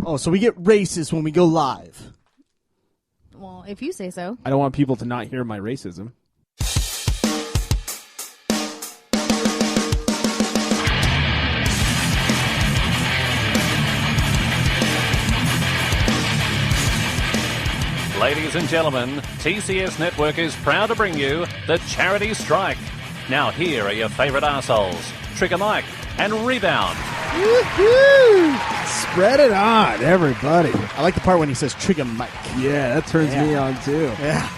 Oh, so we get racist when we go live. Well, if you say so. I don't want people to not hear my racism. Ladies and gentlemen, TCS Network is proud to bring you the Charity Strike. Now here are your favourite arseholes, Trigger Mike and Rebound. Woo-hoo! Spread it on, everybody. I like the part when he says Trigger Mike. Yeah, that turns me on too. Yeah.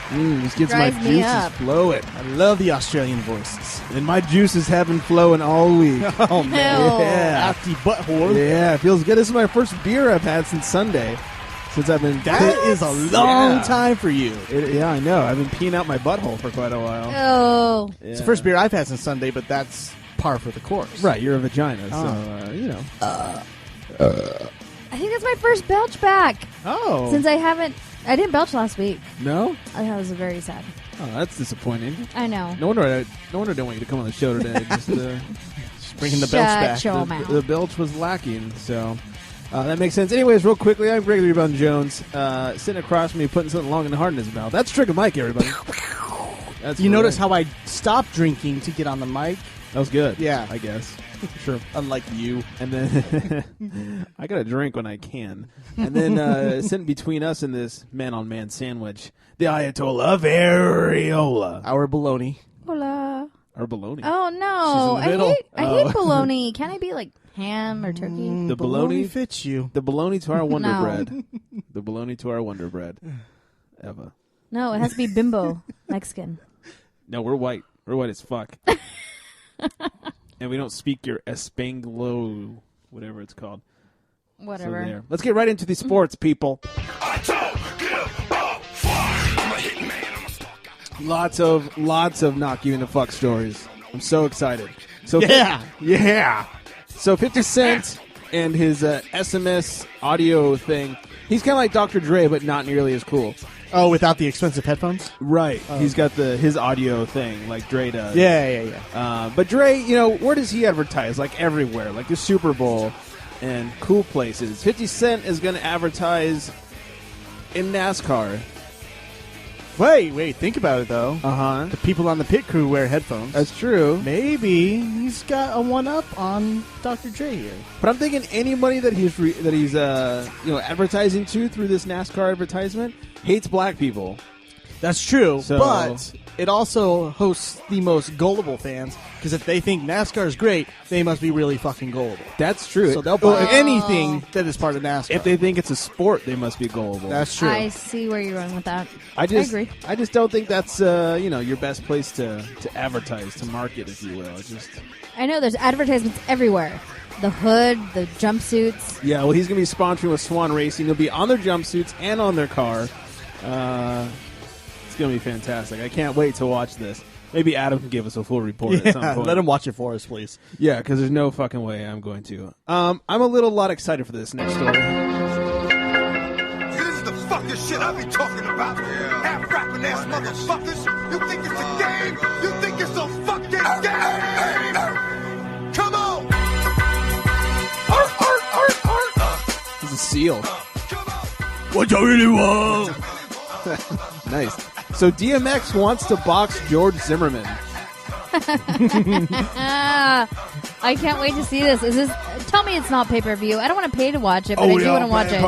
Just gets my Drives me juices up. flowing. I love the Australian voices. And my juices have been flowing all week. Oh, man. Hell. Yeah. After butthole. Yeah, it feels good. This is my first beer I've had since Sunday. Since I've been... That is a long time for you. Yeah, I know. I've been peeing out my butthole for quite a while. Oh. Yeah. It's the first beer I've had since Sunday, but that's par for the course. Right, you're a vagina, so, I think that's my first belch back. Oh. Since I didn't belch last week. No? That was very sad. Oh, that's disappointing. I know. No wonder I didn't want you to come on the show today. Just bringing the belch back. Shut your mouth. the belch was lacking, so... that makes sense. Anyways, real quickly, I'm Gregory Rebound Jones, sitting across from me, putting something long and hard in his mouth. That's Trigger Mike, everybody. That's You notice right. how I stopped drinking to get on the mic? That was good. Yeah. I guess. Sure. Unlike you. And then I gotta drink when I can. And then sitting between us in this man-on-man sandwich, the Ayatollah of Areola. Our baloney. Hola. Or bologna. Oh, no. She's in the middle. I hate bologna. Can I be like ham or turkey? The bologna fits you. The bologna to our Wonder No. Bread. The bologna to our Wonder Bread. Eva. No, it has to be bimbo. Mexican. No, we're white. We're white as fuck. And we don't speak your Espanglo, whatever it's called. Whatever. So there. Let's get right into the sports, people. I don't give a fuck. I'm a hitman. I'm a stalker. Lots of not giving a fuck stories. I'm so excited. So Yeah. So 50 Cent and his SMS audio thing. He's kind of like Dr. Dre, but not nearly as cool. Oh, without the expensive headphones? Right. He's got his audio thing like Dre does. Yeah. But Dre, where does he advertise? Like everywhere, like the Super Bowl and cool places. 50 Cent is going to advertise in NASCAR. Wait, think about it, though. Uh-huh. The people on the pit crew wear headphones. That's true. Maybe he's got a one-up on Dr. Dre here. But I'm thinking anybody that he's advertising to through this NASCAR advertisement hates black people. That's true, So- but it also hosts the most gullible fans, because if they think NASCAR is great, they must be really fucking gullible. That's true. So they'll buy anything that is part of NASCAR. If they think it's a sport, they must be gullible. That's true. I see where you're going with that. I agree. I just don't think that's your best place to advertise, to market, if you will. I know there's advertisements everywhere. The hood, the jumpsuits. Yeah, well, he's going to be sponsoring with Swan Racing. He'll be on their jumpsuits and on their car. It's going to be fantastic. I can't wait to watch this. Maybe Adam can give us a full report at some point. Let him watch it for us, please. Yeah, because there's no fucking way I'm going to. I'm a lot excited for this next story. This is the fucking shit I be talking about. Half rapping ass motherfuckers. You think it's a game? You think it's a fucking game? Come on. This is a seal. Come on. What you really want? Nice. So DMX wants to box George Zimmerman. I can't wait to see this. Tell me it's not pay-per-view. I don't want to pay to watch it, but I do want to watch it.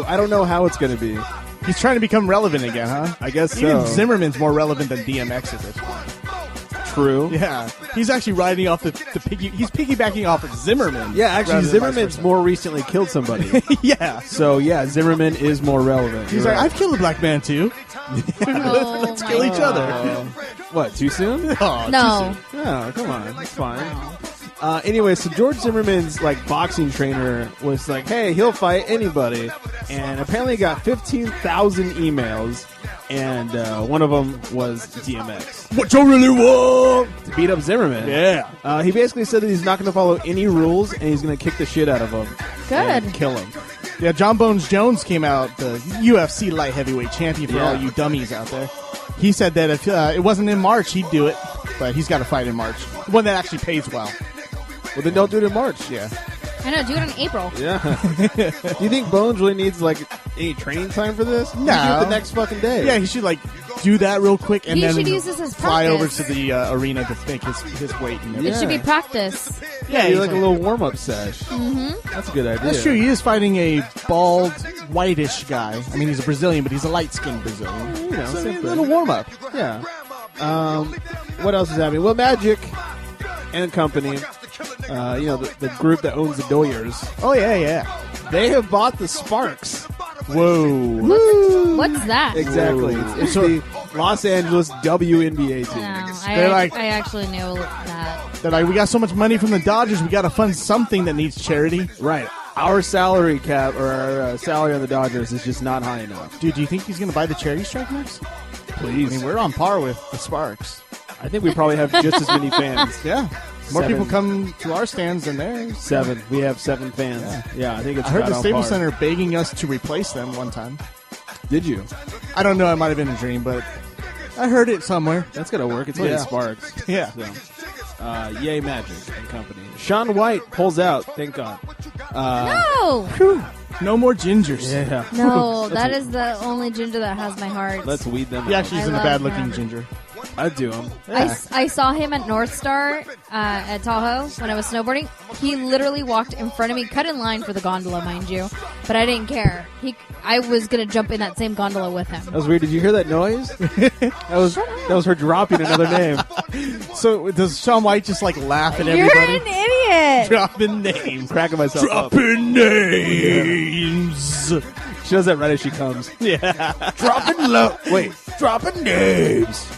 I don't know how it's going to be. He's trying to become relevant again, huh? I guess Even so. Zimmerman's more relevant than DMX at this point. True. Yeah, he's actually riding off the piggy. He's piggybacking off of Zimmerman. Yeah, actually, rather than vice Zimmerman's versa. more recently killed somebody. Yeah, So, yeah, Zimmerman is more relevant. he's You're like, right. I've killed a black man too. Let's Kill each other. What, too soon? Oh, No. Oh, come on. It's fine. Anyway, so George Zimmerman's boxing trainer was like, hey, he'll fight anybody. And apparently got 15,000 emails. And one of them was DMX. What you really want? To beat up Zimmerman. Yeah. He basically said that he's not going to follow any rules and he's going to kick the shit out of him. Good. And kill him. Yeah, John Bones Jones came out, the UFC light heavyweight champion for Yeah. all you dummies out there. He said that if it wasn't in March, he'd do it. But he's got to fight in March. One that actually pays well. Well, then don't do it in March. Yeah. I know. Do it in April. Yeah. Do you think Bones really needs like any training time for this? No. He do it the next fucking day. Yeah, he should like do that real quick and He then should use this as fly over practice. to the arena to make his weight. And It should be practice. Yeah, he's like a little warm up sesh. Mm-hmm. That's a good idea. That's true. He is fighting a bald, whitish guy. I mean, he's a Brazilian, but he's a light-skinned Brazilian. You know, So, same a thing. little warm-up. Yeah. What else is happening? Well, Magic and Company, the group that owns the Doyers, Oh, yeah. they have bought the Sparks. Whoa. What's that? Exactly. It's the Los Angeles WNBA team. No, They're like- I actually knew that. They're like, we got so much money from the Dodgers, we got to fund something that needs charity. Right. Our salary cap, or our salary on the Dodgers is just not high enough. Dude, do you think he's going to buy the charity strike next? Please. I mean, we're on par with the Sparks. I think we probably have just as many fans. Yeah. More 7. people come to our stands than theirs. 7. We have 7 fans. Yeah, I think it's I heard about the on Staples par. Center begging us to replace them one time. Did you? I don't know. It might have been a dream, but I heard it somewhere. That's going to work. It's only Yeah. Sparks. Yeah. So, yay, Magic and Company. Sean White pulls out. Thank God. No! No more gingers. Yeah. No, that is the only ginger that has my heart. Let's weed them He out. actually I isn't a love bad-looking him. ginger. I'd do them. I saw him at North Star at Tahoe when I was snowboarding. He literally walked in front of me, cut in line for the gondola, mind you, but I didn't care. I was gonna jump in that same gondola with him. That was weird. Did you hear that noise? that was her dropping another name. So does Sean White just like laugh at You're everybody? an idiot. Dropping names. Cracking myself up. Dropping names. She does that right as she comes. Yeah. Dropping names.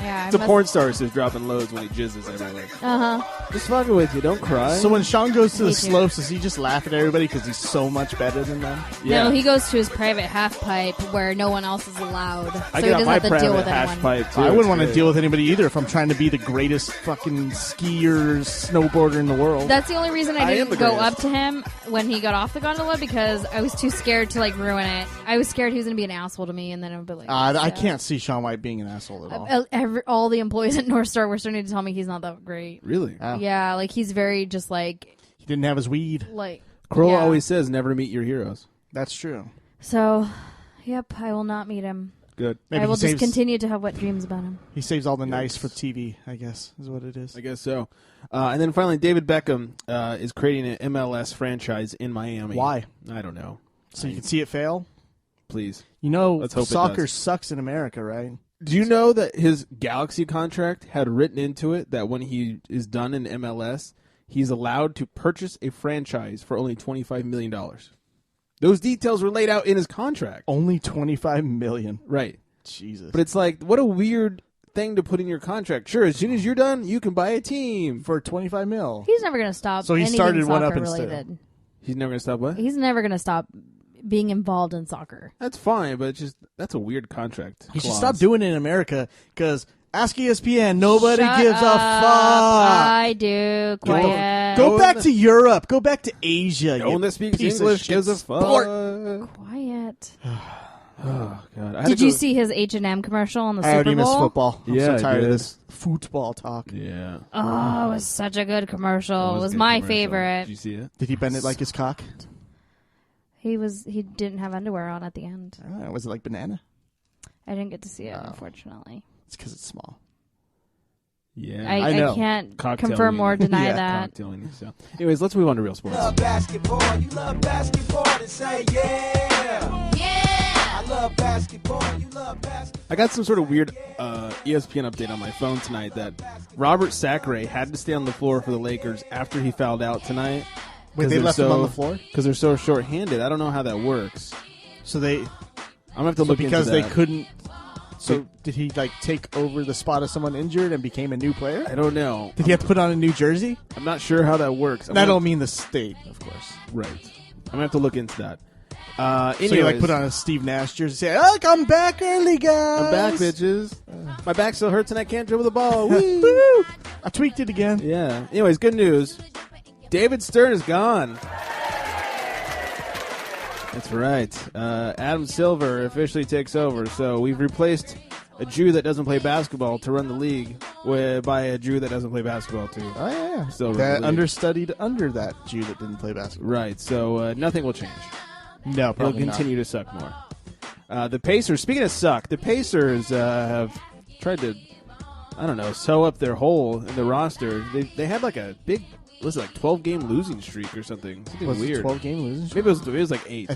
Yeah, It's a porn star who says dropping loads when he jizzes everywhere. Uh huh. Just fucking with you. Don't cry. So when Sean goes to the Me too. slopes, does he just laugh at everybody because he's so much better than them? yeah. No, he goes to his private half pipe where no one else is allowed, so I he get out doesn't my have to deal private with hash anyone. pipe, too. I wouldn't It's want to great. deal with anybody either if I'm trying to be the greatest fucking skier, snowboarder in the world. That's the only reason I I am didn't the go greatest. up to him when he got off the gondola because I was too scared to like ruin it. I was scared he was going to be an asshole to me, and then I would be like, I yeah. can't see Sean White being an asshole at all. All the employees at North Star were starting to tell me he's not that great. Really? Oh. Yeah, like he's very just like He didn't have his weed. Kroll yeah. always says never meet your heroes. That's true. So, yep, I will not meet him. Good. Maybe I will he just saves, continue to have wet dreams about him. He saves all the nice for TV, I guess, is what it is. I guess so. And then finally, David Beckham is creating an MLS franchise in Miami. Why? I don't know. So you can see it fail? Please. You know, Let's hope it soccer does. sucks in America, right? Do you know that his Galaxy contract had written into it that when he is done in MLS, he's allowed to purchase a franchise for only $25 million? Those details were laid out in his contract. Only $25 million. Right. Jesus. But it's like, what a weird thing to put in your contract. Sure, as soon as you're done, you can buy a team. for $25 million. He's never going to stop. So he anything started one soccer up instead. related. He's never going to stop what? He's never going to stop being involved in soccer. That's fine, but it's just that's a weird contract. He should clause. stop doing it in America because ask ESPN, nobody Shut gives a up. fuck. I do. Quiet. Go No back one- to Europe. Go back to Asia. No you one that speaks piece of English shit gives a fuck. sport. Quiet. Oh God! I had Did to you go- see his H&M commercial on the I already Super miss Bowl? football. I'm Yeah, so I tired of did. this football talk. Yeah, Oh, it was such a good commercial. It was a good my commercial. favorite. Did you see it? Did he bend it like his cock? He didn't have underwear on at the end. Was it like banana? I didn't get to see it, unfortunately. It's because it's small. Yeah, I know. can't Cocktail confirm or meeting. deny Yeah. that. Cocktailing, so. Anyways, let's move on to real sports. love basketball. You love basketball, then say yeah. Yeah. I love basketball. You love basketball. I got some sort of weird ESPN update on my phone tonight that Robert Sacre had to stay on the floor for the Lakers after he fouled out tonight. Wait, they left him on the floor? Because they're so short-handed. I don't know how that works. So they I'm gonna have to look because into they that. couldn't. So did he like take over the spot of someone injured and became a new player? I don't know. Did he have to put on a new jersey? I'm not sure how that works. And I don't mean the state, of course. Right. I'm gonna have to look into that. So you like put on a Steve Nash jersey, say, "Oh, I'm back early, guys. I'm back, bitches. My back still hurts and I can't dribble the ball. Woo. Woo! I tweaked it again. Yeah. Anyways, good news. David Stern is gone. That's right. Adam Silver officially takes over. So we've replaced a Jew that doesn't play basketball to run the league by a Jew that doesn't play basketball too. Oh yeah. So that really- understudied under that Jew that didn't play basketball. Right. So nothing will change. No, It'll probably continue to suck more. The Pacers. Speaking of suck, the Pacers have tried to, I don't know, sew up their hole in the roster. They had like a big, was it like 12-game losing streak or something? Something Was weird. it 12-game losing streak? Maybe it was like 8. I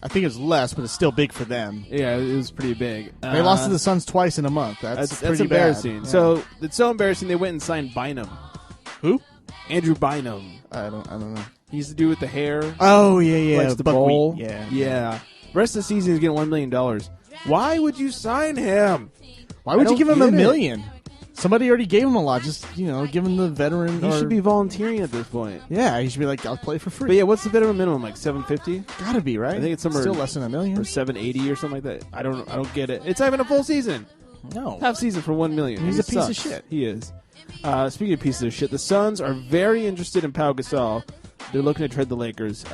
think it's less, but it's still big for them. Yeah, it was pretty big. They lost to the Suns twice in a month. That's pretty embarrassing. bad. Yeah. So it's so embarrassing they went and signed Bynum. Who? Andrew Bynum. I don't know. He's the dude with the hair. Oh yeah. Likes the Buckwheat. bowl. Yeah. Rest of the season he's getting $1 million. Why would you sign him? Why would I you give don't him $1 get it. million? Somebody already gave him a lot. Just give him the veteran. He should be volunteering at this point. Yeah, he should be like, I'll play for free. But yeah, what's the minimum? Like $750 Gotta be right. I think it's somewhere still less than $1 million. or $780 or something like that. I don't get it. It's not even a full season. No, Half season for $1 million. He's He a piece of sucks. shit. He is. Speaking of pieces of shit, the Suns are very interested in Pau Gasol. They're looking to trade the Lakers.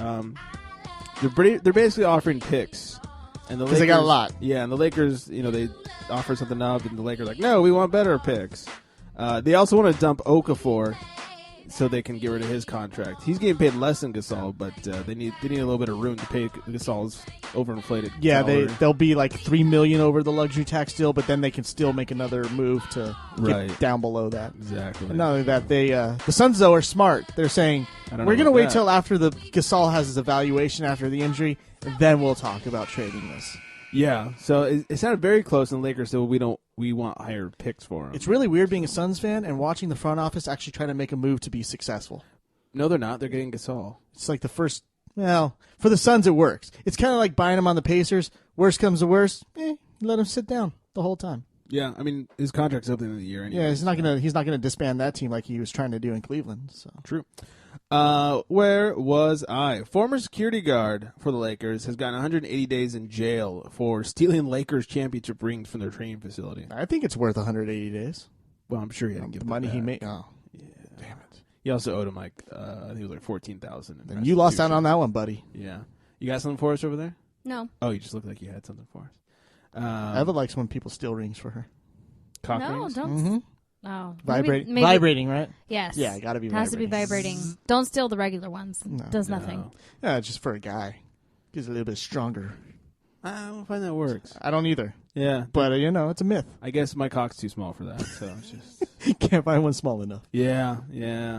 They're basically offering picks, and the 'Cause they got a lot. Yeah, and the Lakers, they offer something up, and the Lakers are like, no, we want better picks. They also want to dump Okafor so they can get rid of his contract. He's getting paid less than Gasol, but they need a little bit of room to pay Gasol's overinflated. Yeah, salary. they'll be like $3 million over the luxury tax deal, but then they can still make another move to Right. get down below that. Exactly. And not only that, the Suns though are smart. They're saying I don't we're know going to about wait that. till after the Gasol has his evaluation after the injury, and then we'll talk about trading this. Yeah, so it sounded very close, and the Lakers said, well, we want higher picks for him. It's really weird being a Suns fan and watching the front office actually try to make a move to be successful. No, they're not. They're getting Gasol. It's like the first. Well, for the Suns, it works. It's kind of like buying him on the Pacers. Worst comes to worst, let him sit down the whole time. Yeah, I mean, his contract's up at the end of the year anyway. Yeah, he's not gonna disband that team like he was trying to do in Cleveland. So True. Where was I? Former security guard for the Lakers has gotten 180 days in jail for stealing Lakers championship rings from their training facility. I think it's worth 180 days. Well, I'm sure he had to give The them money he back. made. Oh, Yeah. damn it! He also owed him I think it was like $14,000. Then you lost out on that one, buddy. Yeah. You got something for us over there? No. Oh, you just looked like you had something for us. Eva likes when people steal rings for her. Cock No, rings? don't. Mm-hmm. Oh, Vibrating, maybe- vibrating, right? Yes. Yeah, gotta be It has to be vibrating. vibrating. Don't steal the regular ones. Does nothing. No. Yeah, just for a guy. He's a little bit stronger. I don't find that works. I don't either, Yeah. but it's a myth. I guess my cock's too small for that, so it's just... Can't find one small enough. Yeah.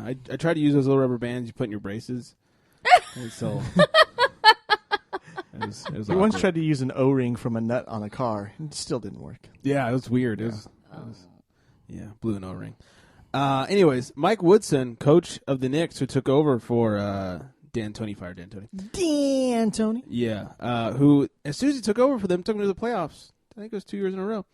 I tried to use those little rubber bands you put in your braces. And so... It was We once awkward. tried to use an O-ring from a nut on a car. It still didn't work. Yeah, it was weird. It was blew an O-ring. Anyways, Mike Woodson, coach of the Knicks, who took over for D'Antoni, fired D'Antoni. D'Antoni. Yeah, who, as soon as he took over for them, took them to the playoffs. I think it was 2 years in a row.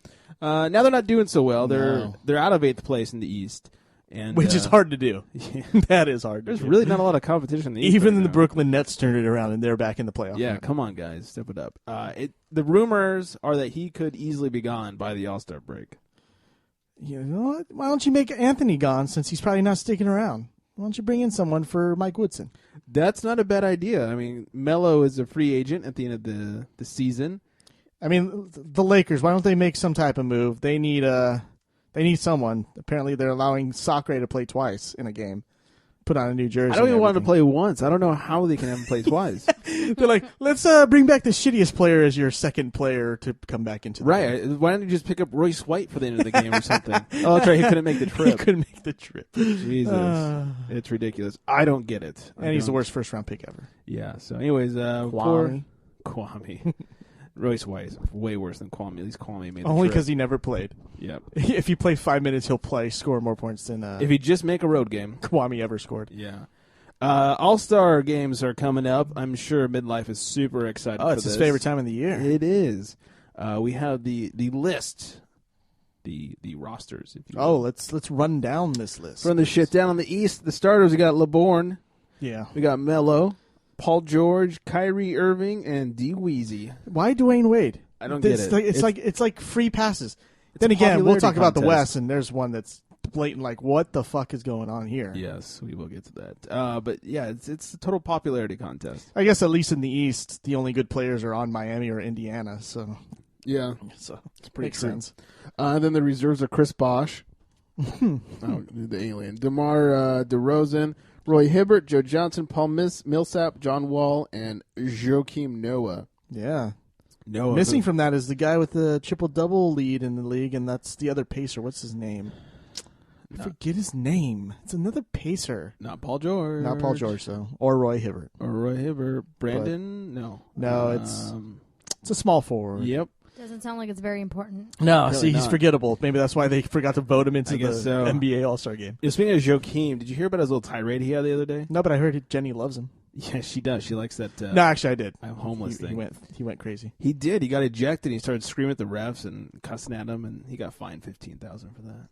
Now they're not doing so well. No. They're out of 8th place in the East. And, Which is hard to do. Yeah. That is hard to There's do. really not a lot of competition in the East. Even right the now. Brooklyn Nets turned it around, and they're back in the playoffs. Yeah, come on, guys. Step it up. The rumors are that he could easily be gone by the All-Star break. You know what? Why don't you make Anthony gone since he's probably not sticking around? Why don't you bring in someone for Mike Woodson? That's not a bad idea. I mean, Melo is a free agent at the end of the season. I mean, the Lakers, why don't they make some type of move? They need someone. Apparently, they're allowing Sacre to play twice in a game. Put on a new jersey. I don't and even want him to everything. play once. I don't know how they can have him play twice. They're like, let's bring back the shittiest player as your second player to come back into the game. Right. Why don't you just pick up Royce White for the end of the game or something? Oh, that's right. He couldn't make the He trip. couldn't make the trip. Jesus. It's ridiculous. I don't get it. And he's the worst first-round pick ever. Yeah. So anyways, Kwame. Kwame. Royce White is way worse than Kwame. At least Kwame made the Only trip. because he never played. Yep. If you play 5 minutes, he'll score more points than If he just make a road game. Kwame ever scored. Yeah. All-Star games are coming up. I'm sure Midlife is super excited for It's this. his favorite time of the year. It is. We have the list, the rosters. If you will. Oh, let's run down this list. Run the shit down on the East. The starters, we got LeBron. Yeah. We got Melo, Paul George, Kyrie Irving, and D Weezy. Why Dwayne Wade? I don't get it. It's like free passes. It's Then a again, we'll popularity talk about the contest. West, and there's one that's blatant. Like, what the fuck is going on here? Yes, we will get to that. But yeah, it's a total popularity contest. I guess at least in the East, the only good players are on Miami or Indiana. So Yeah, it's pretty Makes true. sense. Then the reserves are Chris Bosh, The alien. DeMar DeRozan, Roy Hibbert, Joe Johnson, Paul Millsap, John Wall, and Joakim Noah. Yeah. Noah. Missing from that is the guy with the triple-double lead in the league, and that's the other Pacer. What's his name? I forget his name. It's another Pacer. Not Paul George. Not Paul George, though. Or Roy Hibbert. Brandon? No. No, it's a small forward. Yep. Doesn't sound like it's very important. No, Really see, he's not. forgettable. Maybe that's why they forgot to vote him into the so. NBA All-Star game. Yeah, speaking of Joakim, did you hear about his little tirade he had the other day? No, but I heard Jenny loves him. Yeah, she does. She likes that. No, actually, I did. I'm homeless thing. He went crazy. He did. He got ejected. He started screaming at the refs and cussing at them, and he got fined $15,000 for that.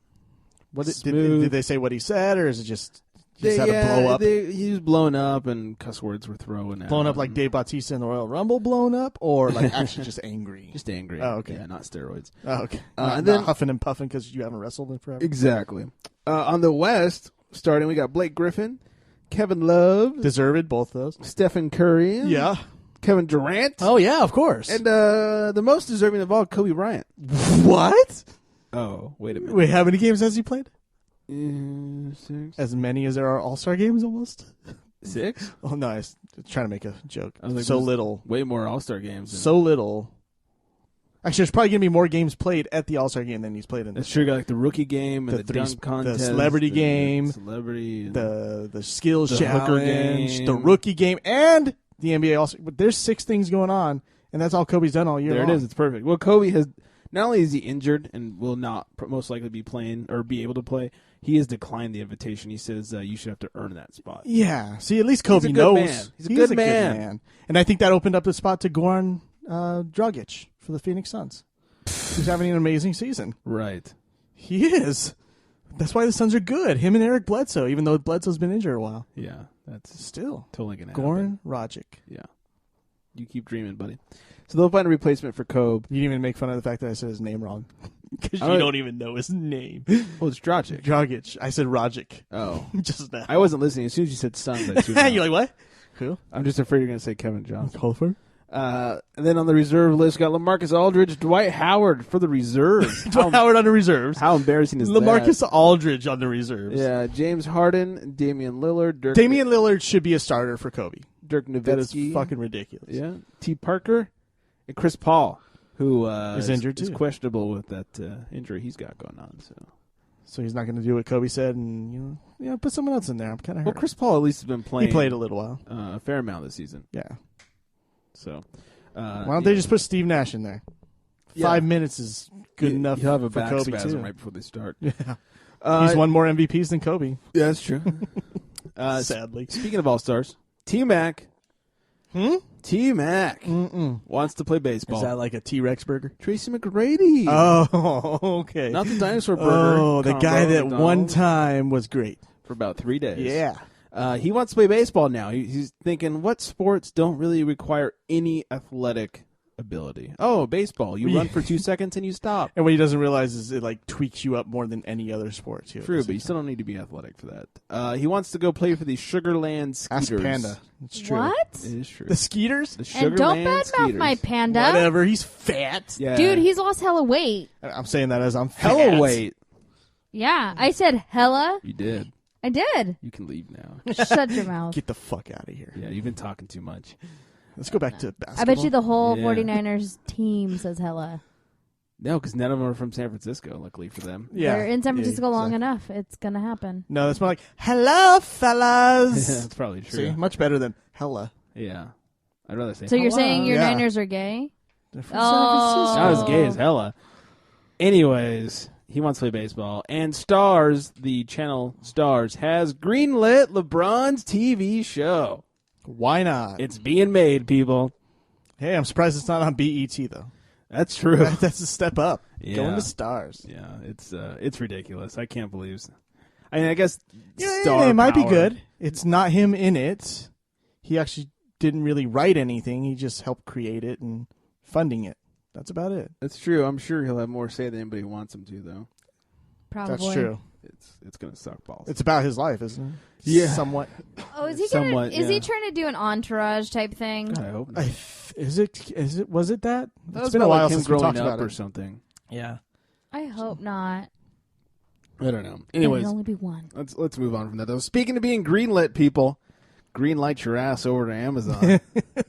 Did they say what he said, or is it just he just had to blow up? He was blown up, and cuss words were thrown out. Blown up like Dave Bautista in the Royal Rumble blown up, or like actually just angry? Just angry. Oh, okay. Yeah, not steroids. Oh, okay. And Not then huffing and puffing because you haven't wrestled in forever? Exactly. On the West, starting, we got Blake Griffin, Kevin Love. Deserved, both those. Stephen Curry. Yeah. Kevin Durant. Oh, yeah, of course. And the most deserving of all, Kobe Bryant. What? Oh, wait a minute. Wait, how many games has he played? 6. As many as there are All-Star games, almost? 6? Oh, no, I was trying to make a joke. I was like, so there's little. Way more All-Star games. So little. Actually, there's probably going to be more games played at the All-Star game than he's played in. That's true. Got like the rookie game and the dunk contest, the celebrity game, the skills the challenge, hooker game, the rookie game, and the NBA All-Star. But there's 6 things going on, and that's all Kobe's done all year long. There it is. It's perfect. Well, Kobe has not only is he injured and will not most likely be playing or be able to play, he has declined the invitation. He says you should have to earn that spot. Yeah. See, at least Kobe He's a knows. good man. He's a good man. And I think that opened up the spot to Goran Dragic for the Phoenix Suns. He's having an amazing season. Right. He is. That's why the Suns are good. Him and Eric Bledsoe, even though Bledsoe's been injured a while. Yeah, that's still totally going to happen. Goran Dragic. Yeah. You keep dreaming, buddy. So they'll find a replacement for Kobe. You didn't even make fun of the fact that I said his name wrong. Because you don't even know his name. Oh, it's Dragic. Dragic. I said Dragic. Oh. Just now. I wasn't listening. As soon as you said Suns, I tuned out. You're like, what? Who? I'm just afraid you're going to say Kevin Johnson. Holford? And then on the reserve list, got LaMarcus Aldridge, Dwight Howard for the reserves. Dwight Howard on the reserves. How embarrassing is LaMarcus that? Aldridge on the reserves. Yeah, James Harden, Damian Lillard. Damian Lillard should be a starter for Kobe. Dirk Nowitzki. That is fucking ridiculous. Yeah. T. Parker and Chris Paul, who is injured too. Is questionable with that injury he's got going on. So he's not going to do what Kobe said and put someone else in there. I'm kind of hurt. Well, Chris Paul at least has been playing. He played a little while. A fair amount this season. Yeah. So, why don't they just put Steve Nash in there? 5 minutes is good enough He'll have a for back Kobe spasm too. right before they start. Yeah, he's won more MVPs than Kobe. Yeah, that's true. Sadly. Speaking of All-Stars, T-Mac. T-Mac wants to play baseball. Is that like a T-Rex burger? Tracy McGrady. Oh, okay. Not the dinosaur burger. Oh, the guy that McDonald's. one time was great. For about 3 days. Yeah. He wants to play baseball now. He's thinking, what sports don't really require any athletic ability? Oh, baseball. You run for 2 seconds and you stop. And what he doesn't realize is it like tweaks you up more than any other sport too. True, but you still don't need to be athletic for that. He wants to go play for the Sugarland Skeeters. Ask Panda. It's true. What? It is true. The Skeeters? The And don't Sugarland badmouth Skeeters. my panda. Whatever. He's fat. Yeah. Dude, he's lost hella weight. I'm saying that as I'm fat. hella weight. Yeah, I said hella. You did. I did. You can leave now. Shut your mouth. Get the fuck out of here. Yeah, you've been talking too much. Let's go back to basketball. I bet you the whole Yeah. 49ers team says hella. No, because none of them are from San Francisco, luckily for them. Yeah. They're in San Francisco long exactly. enough. It's going to happen. No, that's more like, hello, fellas. That's probably true. See, much better than hella. Yeah. I'd rather say So you're hello. saying your Yeah. Niners are gay? They're from Oh. San Not Francisco. as gay as hella. Anyways, he wants to play baseball. And Stars, the channel Stars, has greenlit LeBron's TV show. Why not? It's being made, people. Hey, I'm surprised it's not on BET, though. That's true. That's a step up. Yeah. Going to Stars. Yeah, it's ridiculous. I can't believe. I mean, I guess Yeah, star it might be power. good. It's not him in it. He actually didn't really write anything. He just helped create it and funding it. That's about it. That's true. I'm sure he'll have more say than anybody wants him to, though. Probably. That's true. It's gonna suck balls. It's about his life, isn't it? Yeah. Somewhat. Oh, is he Somewhat, is he yeah. trying to do an entourage type thing? I hope not. Was it that? That It's was been a about, while like, him since we growing talked up about or it. something. Yeah. I hope not. I don't know. It Anyways, can only be one. let's move on from that. Though. Speaking of being greenlit, people, greenlight your ass over to Amazon. You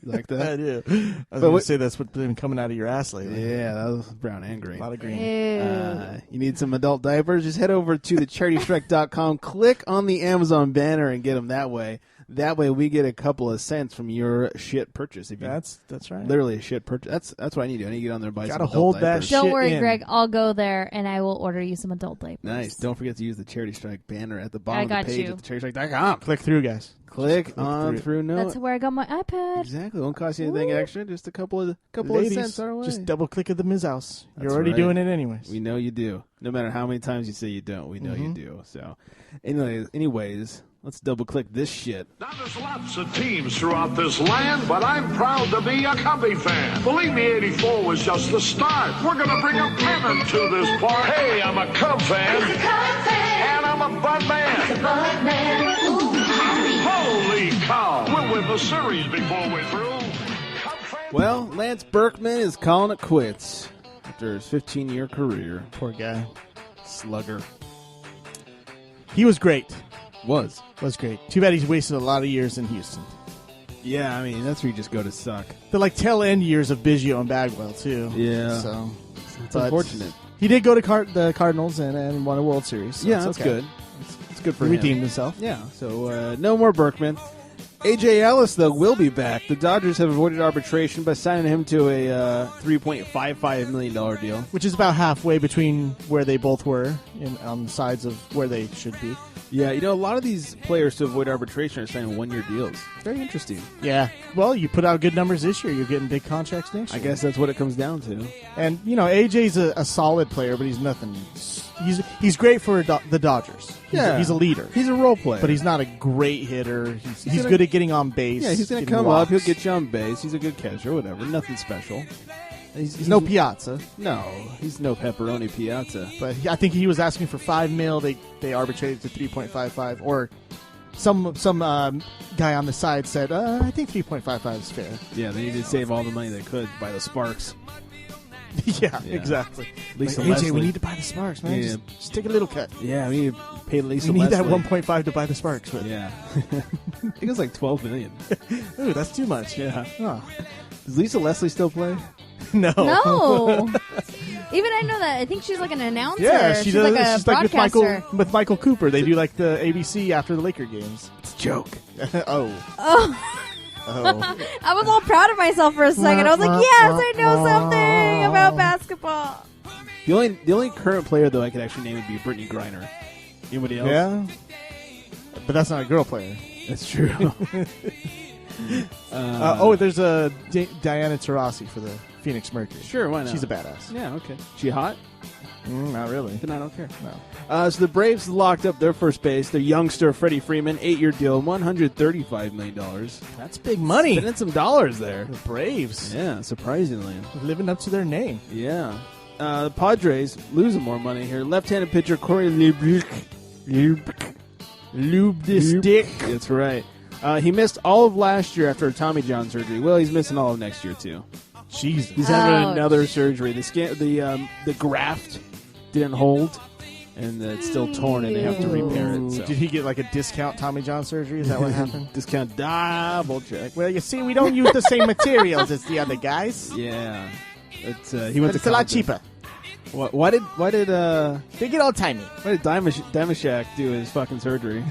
like that? I do. I was going to say that's what's been coming out of your ass lately. Yeah, that was brown and green. A lot of green. You need some adult diapers? Just head over to thecharitystrike.com, click on the Amazon banner, and get them that way. That way, we get a couple of cents from your shit purchase. If you That's right. literally a shit purchase. That's what I need to do. I need to get on there and buy some Gotta adult hold that diapers. shit Don't worry, in. Greg. I'll go there and I will order you some adult diapers. Nice. Don't forget to use the Charity Strike banner at the I bottom of got the page you. at thecharitystrike.com. Click through, guys. Click on through. No, That's where I got my iPad. exactly. Won't cost you anything extra. Just a couple of Ladies, cents our way. just double click at the Ms. House. You're That's already right. doing it anyways. We know you do. No matter how many times you say you don't, we know you do. So, anyways, let's double click this shit. Now, there's lots of teams throughout this land, but I'm proud to be a Cubby fan. Believe me, 84 was just the start. We're going to bring a pennant to this park. Hey, I'm a Cub fan. And I'm a Bud man. Holy cow. We'll win the series before we're through. Cub fan. Well, Lance Berkman is calling it quits after his 15-year career. Poor guy. Slugger. He was great. Was great. Too bad he's wasted a lot of years in Houston. Yeah, I mean, that's where you just go to suck. The tail end years of Biggio and Bagwell too. Yeah. So It's but unfortunate. He did go to the Cardinals and won a World Series. So Yeah, it's that's okay. good. It's good for He him. redeemed himself. Yeah, so no more Berkman. A.J. Ellis, though, will be back. The Dodgers have avoided arbitration by signing him to a $3.55 million deal. Which is about halfway between where they both were on the sides of where they should be. Yeah, a lot of these players to avoid arbitration are signing one-year deals. Very interesting. Yeah. Well, you put out good numbers this year, you're getting big contracts next year. I guess that's what it comes down to. And, AJ's a solid player, but he's nothing. He's great for the Dodgers. He's a leader. He's a role player. But he's not a great hitter. He's good at getting on base. Yeah, he's going to come up. He'll get you on base. He's a good catcher, whatever. Nothing special. He's no Piazza. No, he's no pepperoni Piazza. But I think he was asking for $5 million. They arbitrated to 3.55, or some guy on the side said, I think 3.55 is fair. Yeah, they needed to save all the money they could by the Sparks. yeah, exactly. Lisa AJ, Leslie. we need to buy the Sparks, man. Yeah. Just take a little cut. Yeah, we need to pay Lisa We need that Leslie. 1.5 to buy the Sparks. But Yeah. I think it's like $12 million. ooh, that's too much. Yeah. Oh. Does Lisa Leslie still play? No. No. Even I know that. I think she's like an announcer. Yeah, she she's does. like a She's like broadcaster. with Michael Cooper. They do like the ABC after the Laker games. It's a joke. Oh. I was all proud of myself for a second. I was like, yes, I know something about basketball. The only current player, though, I could actually name would be Brittany Griner. Anybody else? Yeah. But that's not a girl player. That's true. There's a Diana Taurasi for the Phoenix Mercury. Sure, why not? She's a badass. Yeah, okay. She hot? Not really. Then I don't care. No. So the Braves locked up their first base, their youngster Freddie Freeman, 8-year deal, $135 million. That's big money. Spending some dollars there. The Braves. Yeah, surprisingly. Living up to their name. Yeah. The Padres losing more money here. Left-handed pitcher Corey Lube this dick. That's right. He missed all of last year after a Tommy John surgery. Well, he's missing all of next year too. Jesus. He's having Ouch. another surgery. The graft didn't hold, and it's still torn, and they have to repair it. So. Did he get like a discount Tommy John surgery? Is that what happened? Discount double check. Well, you see, we don't use the same materials as the other guys. Yeah. He But went it's to a lot Compton. cheaper. Why did They get all timey. Dimashak do his fucking surgery?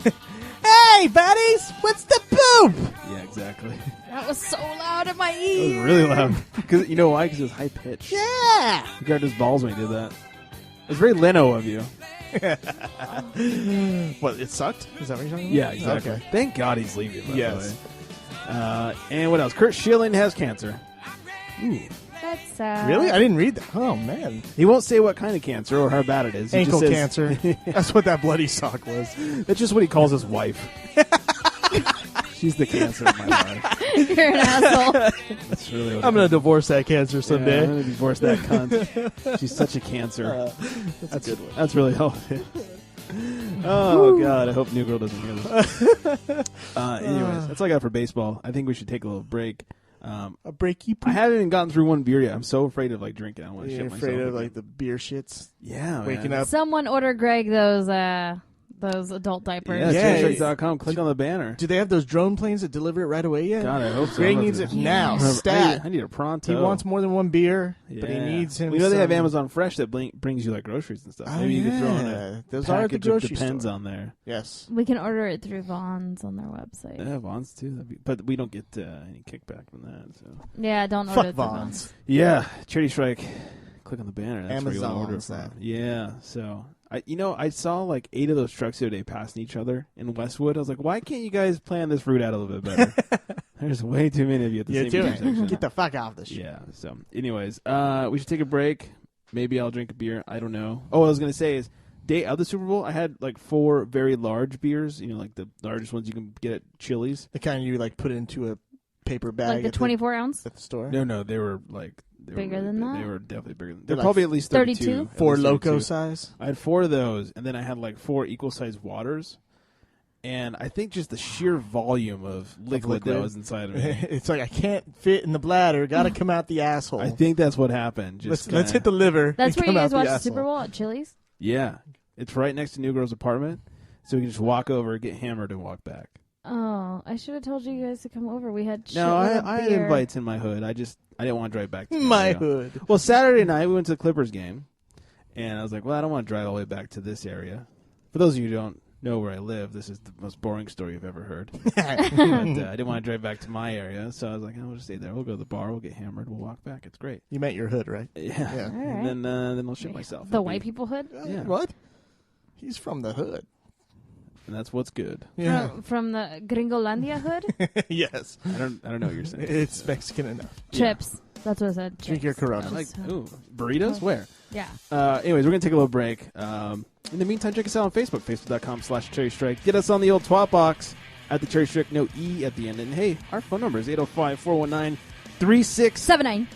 Hey, buddies! What's the poop? Yeah, exactly. That was so loud in my It ear. was really loud. Because you know why? Because it was high pitched. Yeah! He grabbed his balls when he did that. It was very Leno of you. What, it sucked? Is that what you're talking about? Yeah, exactly. Okay. Thank God he's leaving. By Yes. the way. And what else? Curt Schilling has cancer. Ooh. That's sad. Really? I didn't read that. Oh, man. He won't say what kind of cancer or how bad it is. He Ankle just says- cancer. That's what that bloody sock was. That's just what he calls his wife. She's the cancer of my life. You're an asshole. That's really what I'm going to divorce that cancer I'm someday. going to divorce that cunt. She's such a cancer. That's a good one. That's really all. Oh, God. I hope New Girl doesn't hear this. Anyways, that's all I got for baseball. I think we should take a little break. A breaky. I haven't even gotten through one beer yet. I'm so afraid of like drinking. I want to You're shit myself. afraid of again. like the beer shits. Yeah, waking man. up. Someone order Greg those adult diapers. Yeah, Yeah. cherrystrike.com. Click on the banner. Do they have those drone planes that deliver it right away yet? God, I hope so. Greg needs it now. Stat. I need a pronto. He wants more than one beer, but he needs him. We know they have some- Amazon Fresh that brings you like groceries and stuff. Oh, Maybe you could throw in yeah. a Those are at the package of grocery Depends store. on there. Yes. We can order it through Vaughn's on their website. Yeah, Vaughn's too. But we don't get any kickback from that. So Yeah, don't order Fuck it through Vaughn's. yeah, Charity Strike. Click on the banner. That's where you want to order Amazon's from. that. Yeah. So I saw like 8 of those trucks the other day passing each other in Westwood. I was like, why can't you guys plan this route out a little bit better? There's way too many of you at the You're same doing intersection. it. Get the fuck off this shit. Yeah. So, anyways, we should take a break. Maybe I'll drink a beer. I don't know. Oh, what I was gonna say is, day of the Super Bowl, I had like 4 very large beers. You know, like the largest ones you can get at Chili's. The kind you like put into a paper bag. Like the at 24 ounce? at the store. No, they were like Bigger than that? They were definitely bigger. They're They're like probably at least 32. 32? At 4 least loco 32. size. I had 4 of those, and then I had like 4 equal sized waters. And I think just the sheer volume of liquid that was inside of me. It's like I can't fit in the bladder. Got to come out the asshole. I think that's what happened. Just Let's hit the liver. That's and where you come guys out watch the the Super asshole. Bowl at Chili's? Yeah. It's right next to New Girl's apartment. So we can just walk over, get hammered, and walk back. Oh, I should have told you guys to come over. We had No, shitload of I had beer. invites in my hood. I didn't want to drive back to My Chicago. hood. Well, Saturday night we went to the Clippers game, and I was like, well, I don't want to drive all the way back to this area. For those of you who don't know where I live, this is the most boring story you've ever heard. But I didn't want to drive back to my area, so I was like, oh, we'll just stay there. We'll go to the bar. We'll get hammered. We'll walk back. It's great. You meant your hood, right? Yeah. Yeah. All right. And then I'll shit myself. The white people hood? Yeah. What? He's from the hood. And that's what's good. Yeah. From the Gringolandia hood? Yes. I don't know what you're saying. It's Mexican enough. Chips. That's what I said. Drink your Chips. Corona. I like burritos? Where? Yeah. Anyways, we're going to take a little break. In the meantime, check us out on Facebook, facebook.com/CherryStrike. Get us on the old twat box at the Cherry Strike, no E at the end. And hey, our phone number is 805-419-3679. 79.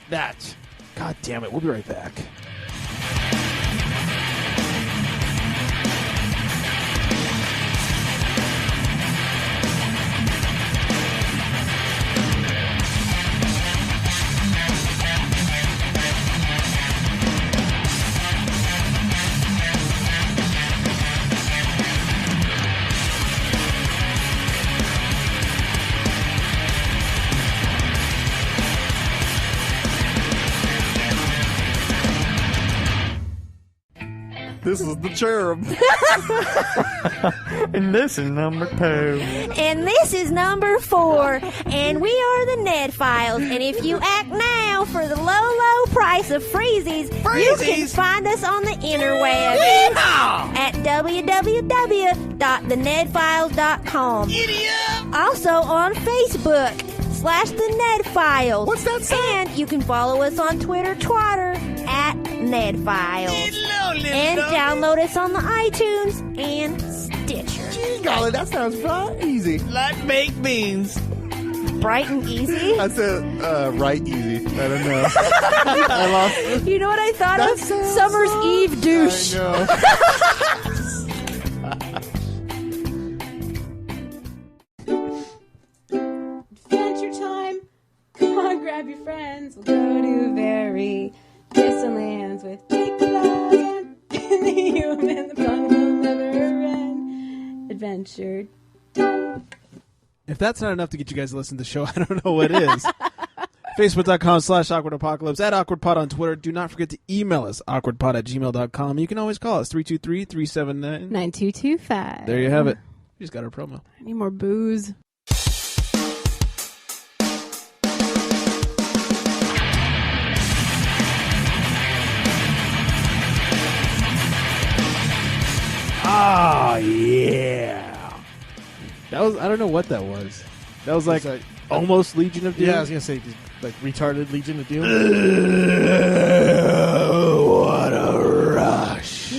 That. God damn it. We'll be right back. This is the cherub. And this is number 2. And this is number 4. And we are the Ned Files. And if you act now for the low, low price of freezies, you can find us on the interweb at www.thenedfiles.com. Also on Facebook /the Ned Files. What's that say? And you can follow us on Twitter, Twitter at Ned Files. And download us on the iTunes and Stitcher. Gee golly, that sounds right easy. Like baked beans. Bright and easy. I said right easy. I don't know. I lost. You know what I thought That of? sounds Summer's right. Eve douche. I know. Adventure time. Come on, grab your friends. We'll go to very distant lands with big flaws and the human and the fun will never end. Adventure time. If that's not enough to get you guys to listen to the show, I don't know what is. Facebook.com/AwkwardApocalypse, at AwkwardPod on Twitter. Do not forget to email us, awkwardpod@gmail.com. You can always call us, 323-379. 9225. There you have it. We just got our promo. I need more booze. Oh, yeah. That was, I don't know what that was. That was like almost Legion of Doom. Yeah, I was gonna say like retarded Legion of Doom. What a rush.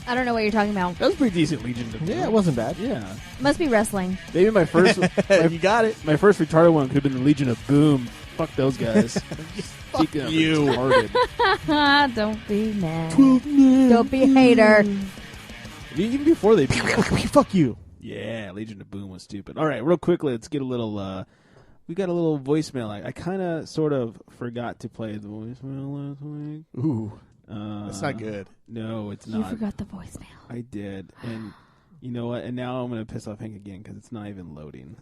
I don't know what you're talking about. That was pretty decent Legion of Doom. Yeah, it wasn't bad. Yeah. Must be wrestling. Maybe my first You got it. my first retarded one could have been the Legion of Boom. Fuck those guys. Fuck you. Retarded. Don't be mad. Don't be a hater. Even before they beat Fuck you. Yeah, Legion of Boom was stupid. All right, real quickly, let's get a little. We got a little voicemail. I kind of, sort of forgot to play the voicemail last week. Ooh, that's not good. No, it's not. You forgot the voicemail. I did, and you know what? And now I'm going to piss off Hank again because it's not even loading.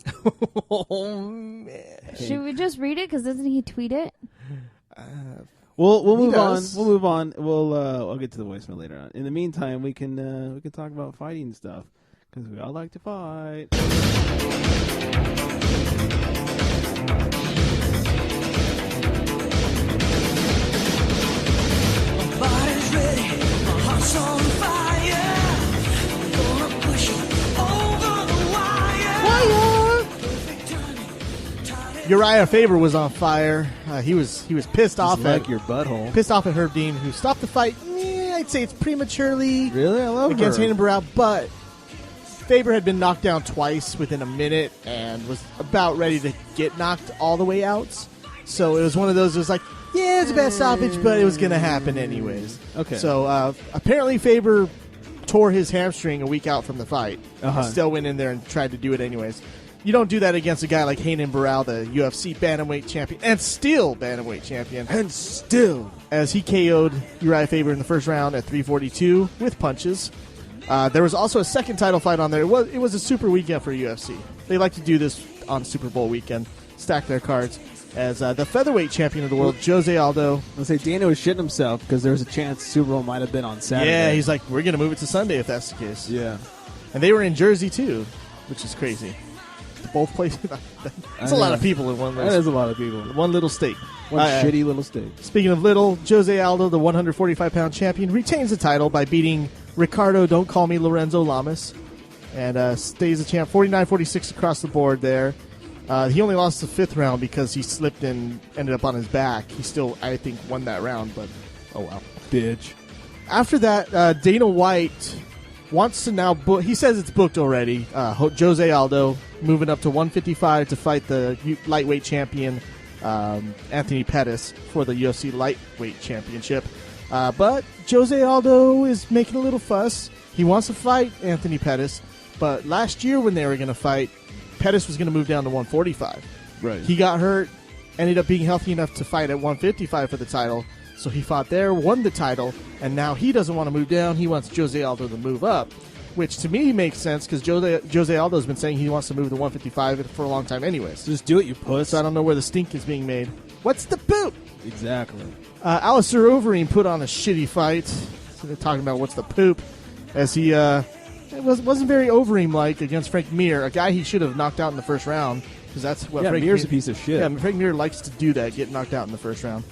Oh man! Should we just read it? Because doesn't he tweet it? We'll move on. We'll move on. I'll get to the voicemail later on. In the meantime, we can talk about fighting stuff because we all like to fight. My body's ready, my heart's on fire. Gonna push it over the wire. Uriah Faber was on fire. He was pissed off like at your butthole. Pissed off at Herb Dean, who stopped the fight. I'd say it's prematurely. Really, I love against her. Hayden Burrell, but Faber had been knocked down twice within a minute and was about ready to get knocked all the way out. So it was one of those. It was like, yeah, it's a bad stoppage, but it was going to happen anyways. Okay. So apparently Faber tore his hamstring a week out from the fight. Uh-huh. Still went in there and tried to do it anyways. You don't do that against a guy like Hayden Burrell, the UFC bantamweight champion, and still bantamweight champion. And still. As he KO'd Uriah Faber in the first round at 342 with punches. There was also a second title fight on there. It was a super weekend for UFC. They like to do this on Super Bowl weekend, stack their cards. As the featherweight champion of the world, Jose Aldo. I'll say Dana was shitting himself because there was a chance Super Bowl might have been on Saturday. Yeah, he's like, we're going to move it to Sunday if that's the case. Yeah. And they were in Jersey, too, which is crazy. Both places. That's a lot of people in one. That is a lot of people. One little state. One shitty little state. Speaking of little, Jose Aldo, the 145-pound champion, retains the title by beating Ricardo Don't Call Me Lorenzo Lamas, and stays the champ 49-46 across the board there. He only lost the fifth round because he slipped and ended up on his back. He still, I think, won that round, but oh well. Bitch. After that, Dana White wants to now book. He says it's booked already. Jose Aldo moving up to 155 to fight the lightweight champion Anthony Pettis for the UFC lightweight championship. But Jose Aldo is making a little fuss. He wants to fight Anthony Pettis, but last year when they were going to fight, Pettis was going to move down to 145. Right. He got hurt, ended up being healthy enough to fight at 155 for the title. So he fought there, won the title, and now he doesn't want to move down. He wants Jose Aldo to move up, which to me makes sense because Jose Aldo's been saying he wants to move to 155 for a long time anyways. Just do it, you puss. So I don't know where the stink is being made. What's the poop? Exactly. Alistair Overeem put on a shitty fight. So they're talking about what's the poop, as he it wasn't very Overeem-like against Frank Mir, a guy he should have knocked out in the first round because that's what Frank Mir's a piece of shit. Yeah, Frank Mir likes to do that, get knocked out in the first round.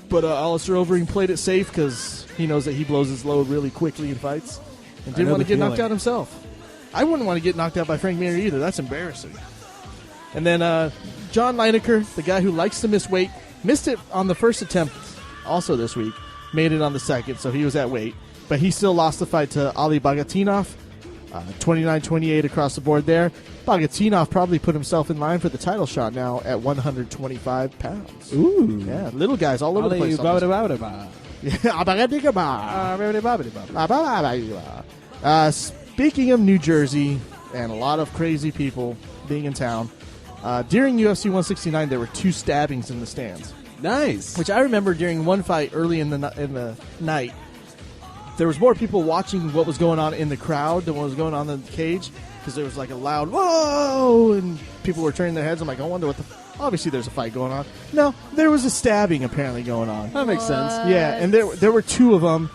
But Alistair Overeem played it safe because he knows that he blows his load really quickly in fights and didn't want to get knocked out himself. I wouldn't want to get knocked out by Frank Mir either. That's embarrassing. And then John Lineker, the guy who likes to miss weight, missed it on the first attempt also this week, made it on the second, so he was at weight. But he still lost the fight to Ali Bagatinov, 29-28 across the board there. Bagatinov probably put himself in line for the title shot now at 125 pounds. Ooh. Yeah, little guys all over the place. Speaking of New Jersey and a lot of crazy people being in town, during UFC 169 there were 2 stabbings in the stands. Nice. Which I remember during one fight early in the night. There was more people watching what was going on in the crowd than what was going on in the cage because there was like a loud whoa and people were turning their heads. I'm like, I wonder what the. Obviously, there's a fight going on. No, there was a stabbing apparently going on. That makes sense. Yeah, and there were 2 of them.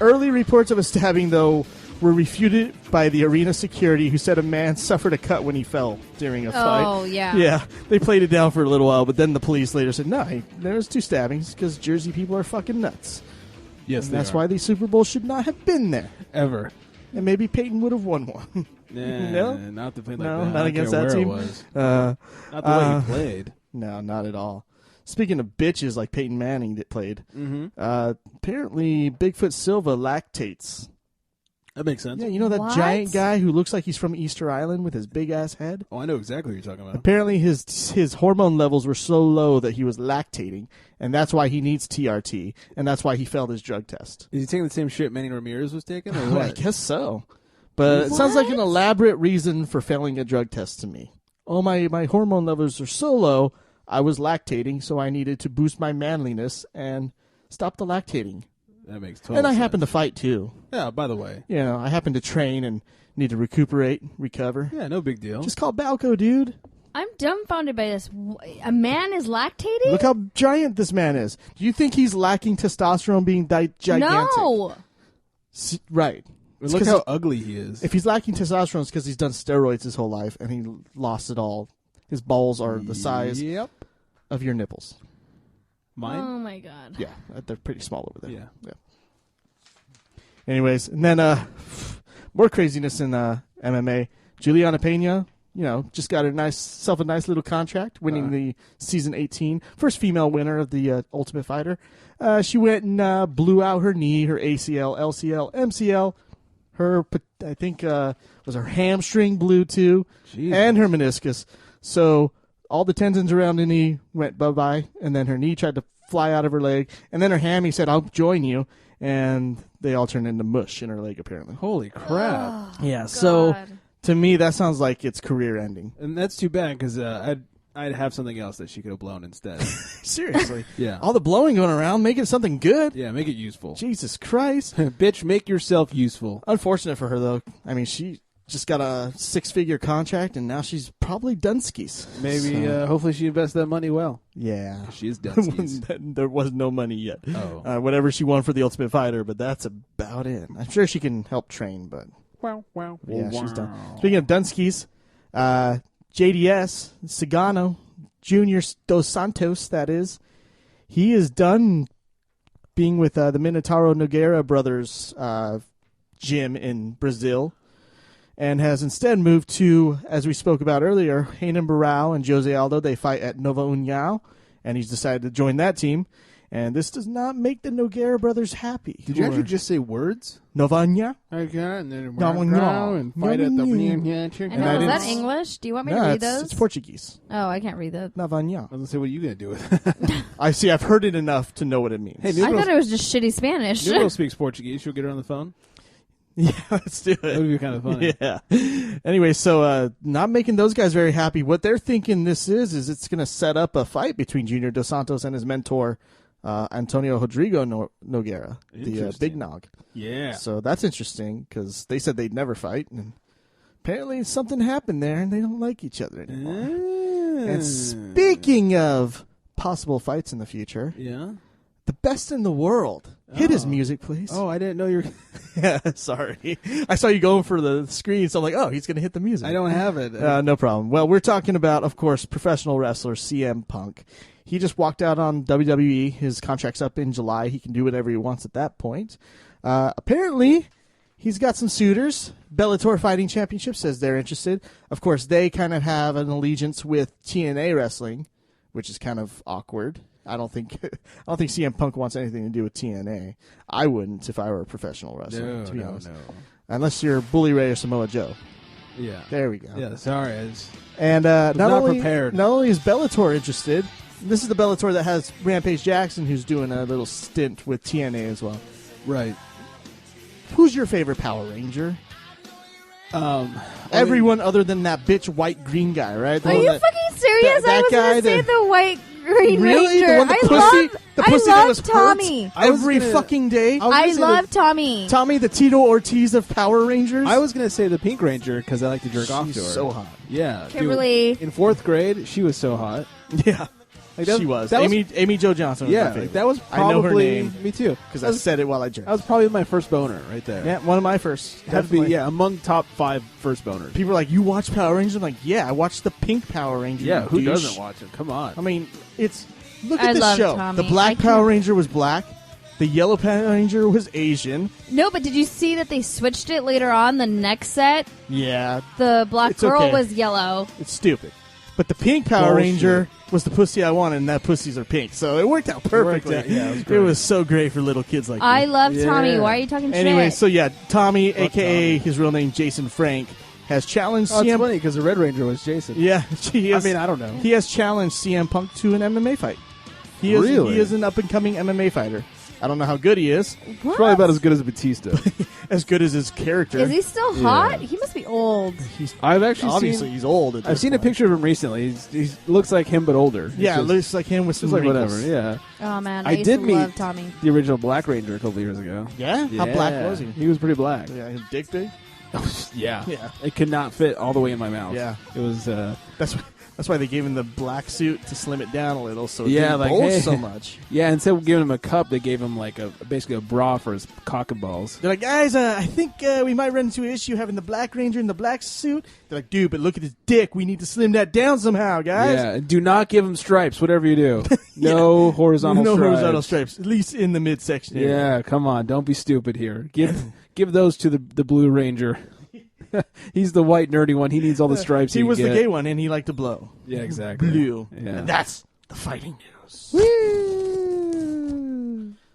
Early reports of a stabbing though were refuted by the arena security, who said a man suffered a cut when he fell during a fight. Oh yeah. Yeah, they played it down for a little while, but then the police later said, no, there was 2 stabbings because Jersey people are fucking nuts. Yes, and that's why the Super Bowl should not have been there. Ever. And maybe Peyton would have won one. No? Not to play like no, that. not against that team. Not the way he played. No, not at all. Speaking of bitches like Peyton Manning that played, apparently Bigfoot Silva lactates. That makes sense. Yeah, you know that giant guy who looks like he's from Easter Island with his big-ass head? Oh, I know exactly what you're talking about. Apparently his hormone levels were so low that he was lactating, and that's why he needs TRT, and that's why he failed his drug test. Is he taking the same shit Manny Ramirez was taking, or what? I guess so. But it sounds like an elaborate reason for failing a drug test to me. Oh, my hormone levels are so low, I was lactating, so I needed to boost my manliness and stop the lactating. That makes total And I sense. happen to fight, too. Yeah, by the way. You know, I happen to train and need to recuperate, recover. Yeah, no big deal. Just call Balco, dude. I'm dumbfounded by this. A man is lactating? Look how giant this man is. Do you think he's lacking testosterone being gigantic? No. Right. Look how ugly he is. If he's lacking testosterone, it's because he's done steroids his whole life, and he lost it all. His balls are the size of your nipples. Mine? Oh, my God. Yeah, they're pretty small over there. Yeah. Anyways, and then more craziness in MMA. Juliana Pena, just got a nice little contract, winning the season 18 first female winner of the Ultimate Fighter. She went and blew out her knee, her ACL, LCL, MCL. Her, I think, was her hamstring blew too, and her meniscus. So all the tendons around the knee went bye-bye, and then her knee tried to fly out of her leg, and then her hammy said, "I'll join you," and they all turned into mush in her leg, apparently. Holy crap. Yeah, so to me, that sounds like it's career-ending. And that's too bad, because I'd have something else that she could have blown instead. Seriously. Yeah. All the blowing going around, make it something good. Yeah, make it useful. Jesus Christ. Bitch, make yourself useful. Unfortunate for her, though. I mean, she just got a 6-figure contract, and now she's probably Dunskies. Maybe, hopefully she invests that money well. Yeah. She is Dunskies. There was no money yet. Oh. Whatever she won for the Ultimate Fighter, but that's about it. I'm sure she can help train, but yeah, she's done. Speaking of Dunskies, JDS, Cigano, Junior Dos Santos, that is, he is done being with the Minotauro Nogueira brothers gym in Brazil, and has instead moved to, as we spoke about earlier, Renan Barão and Jose Aldo. They fight at Nova União, and he's decided to join that team. And this does not make the Nogueira brothers happy. Did you actually just say words? Nova União. Okay, and then Nova União. and fight at the And is that English? Do you want me to read those? It's Portuguese. Oh, I can't read that. Nova União. I was going to say, what are you going to do with it? I've heard it enough to know what it means. Hey, I thought it was just shitty Spanish. Newgirl speaks Portuguese. She'll get her on the phone. Yeah, let's do it. That would be kind of funny. Yeah. Anyway, so not making those guys very happy. What they're thinking this is it's going to set up a fight between Junior Dos Santos and his mentor, Antonio Rodrigo Nogueira, the Big Nog. Yeah. So that's interesting because they said they'd never fight, and apparently something happened there, and they don't like each other anymore. And speaking of possible fights in the future, the best in the world. Hit his music, please. Oh, I didn't know you were... Yeah, sorry. I saw you going for the screen, so I'm like, oh, he's going to hit the music. I don't have it. No problem. Well, we're talking about, of course, professional wrestler CM Punk. He just walked out on WWE. His contract's up in July. He can do whatever he wants at that point. Apparently, he's got some suitors. Bellator Fighting Championship says they're interested. Of course, they kind of have an allegiance with TNA Wrestling, which is kind of awkward. I don't think CM Punk wants anything to do with TNA. I wouldn't if I were a professional wrestler, to be honest. No. Unless you're Bully Ray or Samoa Joe. Yeah. There we go. Yeah, sorry. And not prepared. Not only is Bellator interested, this is the Bellator that has Rampage Jackson, who's doing a little stint with TNA as well. Right. Who's your favorite Power Ranger? Everyone other than that bitch white green guy, right? Are you fucking serious? I was going to say the white green really? ranger. The one, the pussy that was Tommy. Every fucking day. I love Tommy. Tommy, the Tito Ortiz of Power Rangers. I was going to say the Pink Ranger because I like to jerk off to her. She's so hot. Yeah. Kimberly. Dude, in 4th grade, she was so hot. Yeah. She was. Amy Jo Johnson was my favorite. That was probably... I know her name. Me too. Because I said it while I jerked. That was probably my first boner right there. Yeah, one of my first. Had to be, among top 5 first boners. People are like, you watch Power Rangers? I'm like, yeah, I watched the pink Power Ranger. Yeah, who doesn't watch it? Come on. I mean, it's... Look at this show. Tommy. The black Power Ranger was black. The yellow Power Ranger was Asian. No, but did you see that they switched it later on, the next set? Yeah. The black girl was yellow. It's stupid. But the pink Power Ranger was the pussy I wanted, and that pussies are pink. So it worked out perfectly. It was so great for little kids like me. I love Tommy. Why are you talking shit? Anyway, so yeah, Tommy, a.k.a. his real name, Jason Frank, has challenged CM... It's funny because the Red Ranger was Jason. Yeah. I mean, I don't know. He has challenged CM Punk to an MMA fight. He is an up-and-coming MMA fighter. I don't know how good he is. He's probably about as good as Batista. as good as his character. Is he still hot? He must be old. I've actually Obviously, he's old. I've seen a picture of him recently. He looks like him, but older. Yeah, It's looks like him with some just like wrinkles. whatever. Yeah. Oh man, I used did to meet love Tommy. the original Black Ranger a couple years ago. Yeah? How black was he? He was pretty black. Yeah, his dick big. Yeah. Yeah. It could not fit all the way in my mouth. Yeah. It was. That's why they gave him the black suit to slim it down a little, so it Yeah, didn't like, bulge hey. so much. Yeah, instead of giving him a cup, they gave him like basically a bra for his cock and balls. They're like, guys, I think we might run into an issue having the Black Ranger in the black suit. They're like, dude, but look at his dick. We need to slim that down somehow, guys. Yeah, do not give him stripes, whatever you do. No horizontal stripes. No horizontal stripes, at least in the midsection area. Yeah, come on, don't be stupid here. Give those to the Blue Ranger. He's the white nerdy one. He needs all the stripes. He was can the get. gay one, and he liked to blow. Yeah, exactly. Blue. Yeah. And that's the fighting news.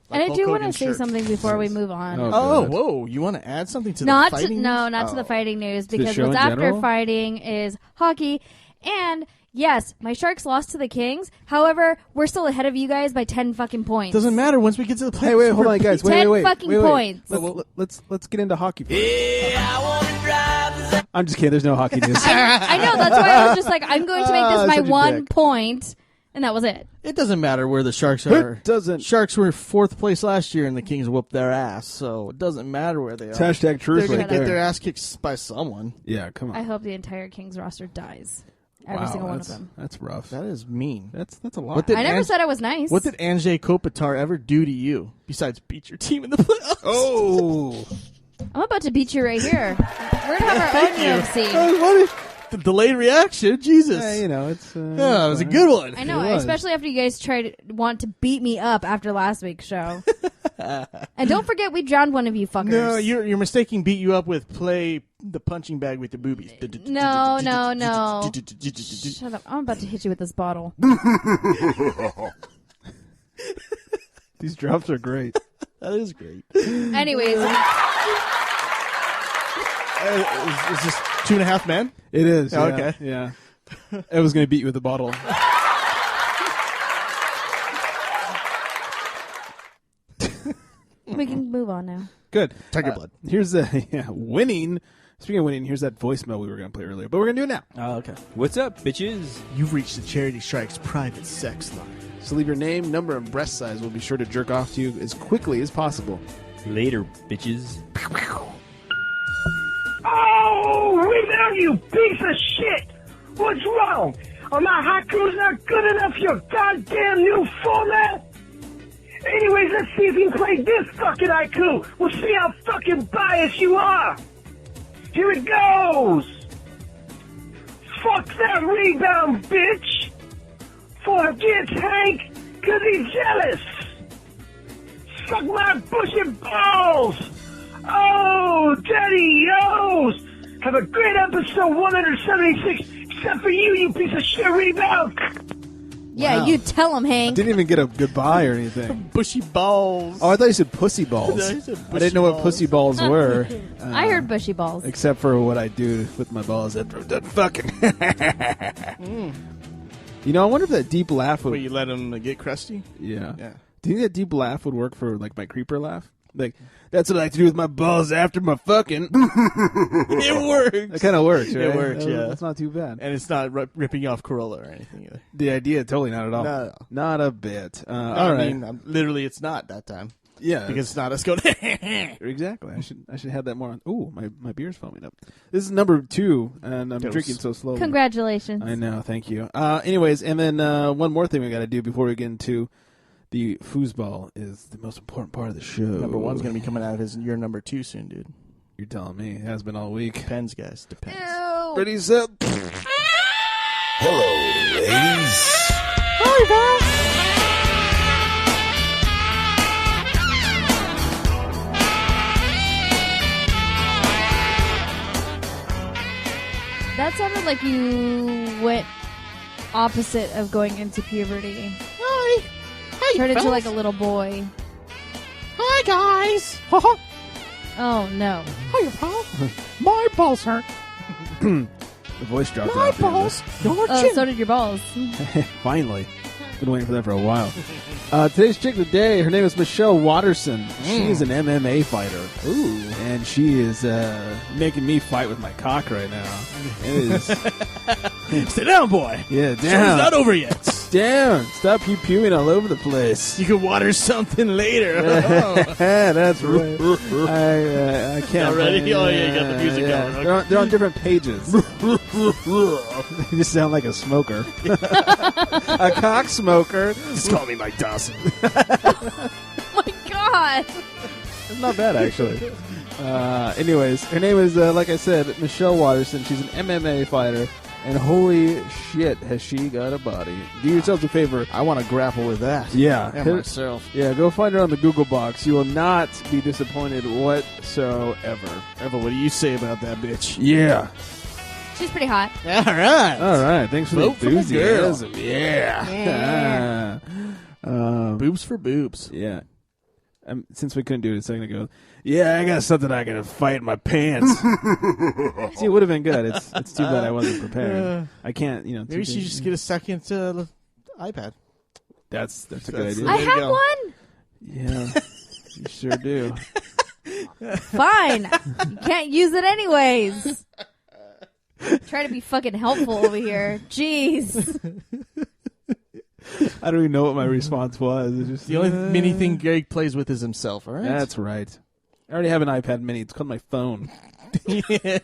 And I do want to say something before we move on. Oh, whoa! You want to add something to Not the fighting? no, news? not to the fighting news, The because show what's in after general? fighting is hockey. And yes, my Sharks lost to the Kings. However, we're still ahead of you guys by 10 fucking points. Doesn't matter once we get to the playoffs. Hey, wait, hold on, guys. Wait, 10 wait. fucking points. Let's get into hockey. I'm just kidding. There's no hockey news. I know, that's why I was just like, I'm going to make this my such a 1 dick. point, and that was it. It doesn't matter where the Sharks are. It doesn't. Sharks were 4th place last year, and the Kings whooped their ass. So it doesn't matter where they are. It's hashtag truth They're going right to get there. their ass kicked by someone. Yeah, come on. I hope the entire Kings roster dies. Every single one of them. That's rough. That is mean. That's a lot. I never said I was nice. What did Andrzej Kopitar ever do to you besides beat your team in the playoffs? Oh. I'm about to beat you right here. We're going to have our own UFC. What the delayed reaction? Jesus. Yeah, you know, it's. Yeah, it was a good one. I know, especially after you guys want to beat me up after last week's show. And don't forget, we drowned one of you fuckers. No, you're mistaking beat you up with play the punching bag with the boobies. No. Shut up. I'm about to hit you with this bottle. These drops are great. That is great. Anyways. Is this 2.5 Men? It is. Oh, Yeah, okay. Yeah. I was going to beat you with a bottle. We can move on now. Good. Tiger blood. Here's winning. Speaking of winning, here's that voicemail we were going to play earlier, but we're going to do it now. Oh, okay. What's up, bitches? You've reached the Charity Strike's private sex line. So leave your name, number, and breast size. We'll be sure to jerk off to you as quickly as possible. Later, bitches. Oh, rebound, you piece of shit! What's wrong? Are my haikus not good enough for your goddamn new format? Anyways, let's see if you can play this fucking haiku. We'll see how fucking biased you are. Here it goes. Fuck that rebound, bitch. Forget Hank, 'cause he's jealous. Suck my bushy balls. Oh, daddy yo's. Have a great episode 176, except for you piece of shit rebound. Yeah, Wow. you tell him, Hank. Didn't even get a goodbye or anything. Bushy balls. Oh, I thought you said pussy balls. No, he said I didn't know what pussy balls were. I heard bushy balls. Except for what I do with my balls after I'm done fucking. You know, I wonder if that deep laugh would... Wait, you let him get crusty? Yeah. Yeah. Do you think that deep laugh would work for, like, my creeper laugh? Like, that's what I like to do with my balls after my fucking... It works. That kind of works, right? It works, yeah. That's not too bad. And it's not ripping off Corolla or anything either. The idea, totally not at all. No. Not a bit. All I right. mean, literally, it's not that time. Yeah. Because it's not us going, Exactly. I should have that more on. Ooh, my beer's foaming up. This is number 2, and I'm drinking so slowly. Congratulations. I know, thank you. Anyways, and then one more thing we got to do before we get into the foosball is the most important part of the show. Number 1's going to be coming out as your number 2 soon, dude. You're telling me. It has been all week. Depends, guys. Depends. Ew. Ready, set. Hello, ladies. Hi, guys. That sounded like you went opposite of going into puberty. Hi. Turned into like a little boy. Hi, guys. Oh, no. Hiya, pal. My balls hurt. The voice dropped My off. balls. Your Oh, chin. so did your balls. Finally. Been waiting for that for a while. Today's chick of the day, her name is Michelle Watterson. She is an MMA fighter. Ooh. And she is making me fight with my cock right now. It is. Sit down, boy. Yeah, Show's down. not over yet. Down. Stop pew-pewing all over the place. You can water something later. That's right. I can't. Not ready? Oh, yeah, you got the music going. Okay. They're on different pages. They just sound like a smoker. A cock smoker. Just call me Mike Dawson. Oh my God. It's not bad, actually. Anyways, her name is, like I said, Michelle Watterson. She's an MMA fighter. And holy shit, has she got a body. Do yourself a favor. I want to grapple with that. Yeah. And myself. Yeah, go find her on the Google box. You will not be disappointed whatsoever. Eva, what do you say about that bitch? Yeah. She's pretty hot. All right. All right. Thanks for Vote the for the girl. enthusiasm. Yeah. Boobs for boobs. Yeah. Since we couldn't do it a second ago, I got something I gotta fight in my pants. See, it would have been good. It's too bad I wasn't prepared. I can't, Maybe she just get a second iPad. That's a good idea. I have one. Yeah, you sure do. Fine. You can't use it anyways. Try to be fucking helpful over here. Jeez. I don't even know what my response was. It's just The only mini thing Greg plays with is himself, all right? That's right. I already have an iPad mini. It's called my phone. Yeah.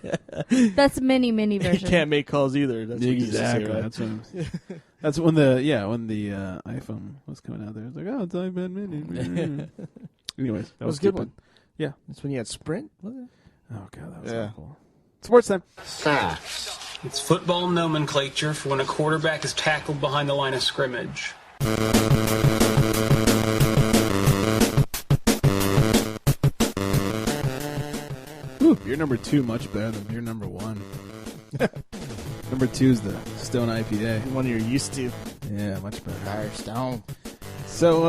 That's mini version. You can't make calls either. That's what you used to say, Exactly. right? That's when the iPhone was coming out there. It's like, oh, it's iPad mini. Anyways, that was a good stupid. one. Yeah. That's when you had Sprint? Was it? Oh god, that was Yeah. cool. Sports time. It's football nomenclature for when a quarterback is tackled behind the line of scrimmage. Ooh, beer number 2 much better than beer number 1. Number 2 is the Stone IPA. One you're used to. Yeah, much better. Firestone. So,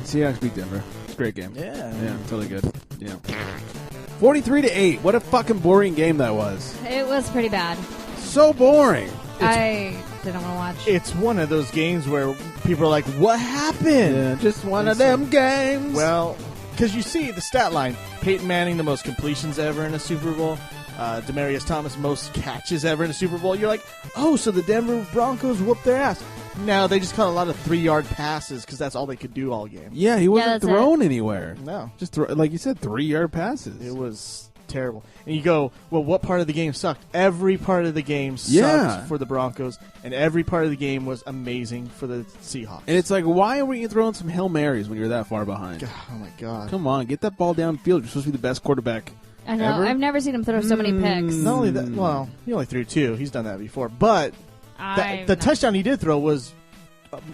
Seahawks beat Denver. It's a great game. Yeah. Yeah, totally good. Yeah. 43-8. What a fucking boring game that was. It was pretty bad. So boring. I didn't want to watch. It's one of those games where people are like, what happened? Yeah, just one of them games. Well, because you see the stat line. Peyton Manning, the most completions ever in a Super Bowl. Demaryius Thomas, most catches ever in a Super Bowl. You're like, oh, so the Denver Broncos whooped their ass. No, they just caught a lot of 3-yard passes because that's all they could do all game. Yeah, he wasn't thrown anywhere. No. Just, like you said, 3-yard passes. It was terrible. And you go, well, what part of the game sucked? Every part of the game sucked for the Broncos, and every part of the game was amazing for the Seahawks. And it's like, why weren't you throwing some Hail Marys when you're that far behind? God, oh, my God. Come on, get that ball downfield. You're supposed to be the best quarterback I know. ever. I've never seen him throw so many picks. Not only that, well, he only threw 2. He's done that before. But the touchdown he did throw was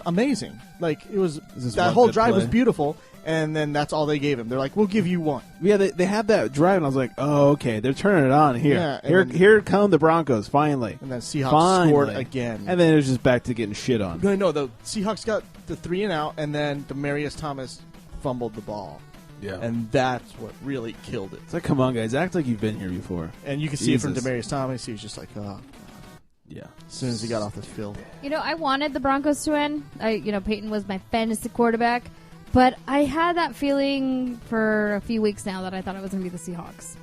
amazing. Like, it was that whole drive was beautiful, and then that's all they gave him. They're like, we'll give you 1. Yeah, they had that drive, and I was like, oh, okay, they're turning it on here. Yeah, Here come the Broncos, finally. And then Seahawks scored again. And then it was just back to getting shit on. No, the Seahawks got the 3 and out, and then Demaryius Thomas fumbled the ball. Yeah. And that's what really killed it. It's like, come on, guys, act like you've been here before. And you can see it from Demaryius Thomas. He was just like, oh. Yeah. As soon as he got off the field. I wanted the Broncos to win. Peyton was my fantasy quarterback. But I had that feeling for a few weeks now that I thought it was going to be the Seahawks.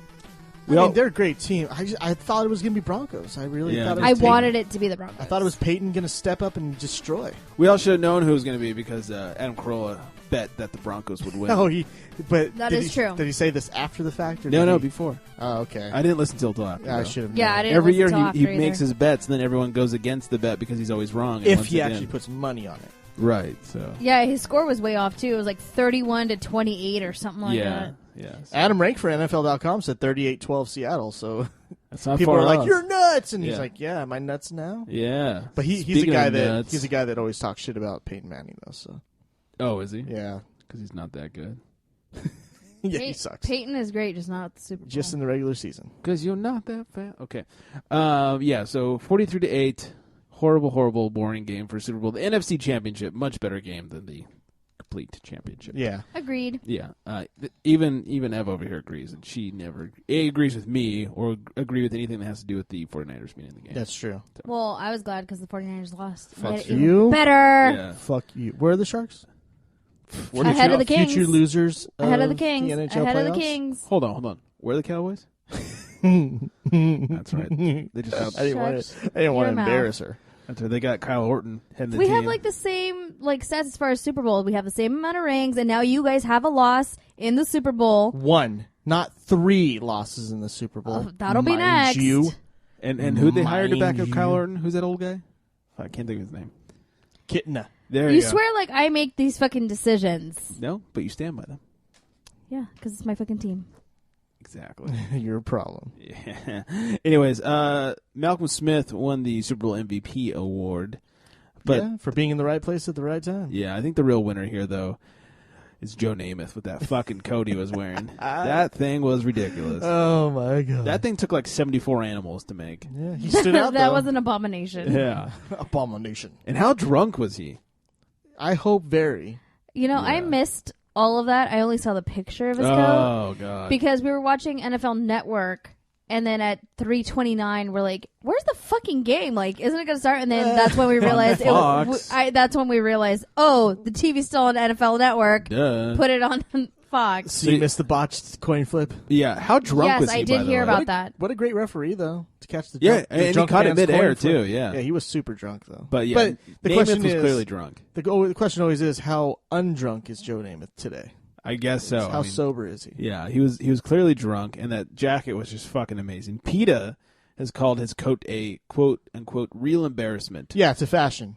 I mean, they're a great team. I thought it was going to be Broncos. I really thought it was wanted it to be the Broncos. I thought it was Peyton going to step up and destroy. We all should have known who it was going to be because Adam Carolla bet that the Broncos would win. That is true. Did he say this after the fact? Or No, before. Oh, okay. I didn't listen till after. Yeah, I should have. Yeah, I didn't. Every year listen till he after makes either. his bets, and then everyone goes against the bet because he's always wrong. If he actually puts money on it. Right. So. Yeah, his score was way off too. It was like 31-28 or something like that. Yeah. Adam Rank for NFL.com said 38-12 Seattle. So that's not people far are like, off. "You're nuts," and he's like, "Yeah, am I nuts now?" Yeah. But he's a guy that always talks shit about Peyton Manning though. So. Oh, is he? Yeah. Because he's not that good. Yeah, he sucks. Peyton is great, just not the Super Bowl. Just in the regular season. Because you're not that fat. Okay. So 43-8. Horrible, boring game for Super Bowl. The NFC Championship, much better game than the complete championship. Yeah. Agreed. Yeah. Even Ev over here agrees, and she never agrees with me or agree with anything that has to do with the 49ers being in the game. That's true. So. Well, I was glad because the 49ers lost. Fuck you. Better. Yeah. Fuck you. Where are the Sharks? Ahead of the Kings. Future losers. Ahead of the Kings. The NHL Ahead playoffs? of the Kings. Hold on. Where are the Cowboys? That's right. They just I didn't want to embarrass her. That's right. They got Kyle Orton heading the We team. have like the same stats as far as Super Bowl. We have the same amount of rings, and now you guys have a loss in the Super Bowl. 1, not 3 losses in the Super Bowl. Oh, that'll be next. You. And who they hired to back up Kyle Orton? Who's that old guy? I can't think of his name. Kitna. There You go. swear like I make these fucking decisions. No, but you stand by them. Yeah, because it's my fucking team. Exactly. Your problem. Yeah. Anyways, Malcolm Smith won the Super Bowl MVP award. But for being in the right place at the right time. Yeah, I think the real winner here, though, is Joe Namath with that fucking coat he was wearing. That thing was ridiculous. Oh, my God. That thing took like 74 animals to make. Yeah, he stood out, That though. was an abomination. Yeah. Abomination. And how drunk was he? I hope very. You know, I missed all of that. I only saw the picture of his coat. Oh, God. Because we were watching NFL Network, and then at 3:29, we're like, "Where's the fucking game? Like, isn't it going to start?" And then that's when we realized that's when we realized, oh, the TV's still on NFL Network. Duh. Put it on Fox. So you missed the botched coin flip? Yeah. How drunk was Yes, he? I did by the hear way? about that. What a great referee, though, to catch the Yeah, drunk, and he drunk caught it man's midair, coin flip. too, yeah. Yeah, he was super drunk, though. But yeah, the Namath question was is, clearly drunk. The question always is, how undrunk is Joe Namath today? I guess so. How sober is he? Yeah, he was clearly drunk, and that jacket was just fucking amazing. PETA has called his coat a quote-unquote real embarrassment. Yeah, it's a fashion.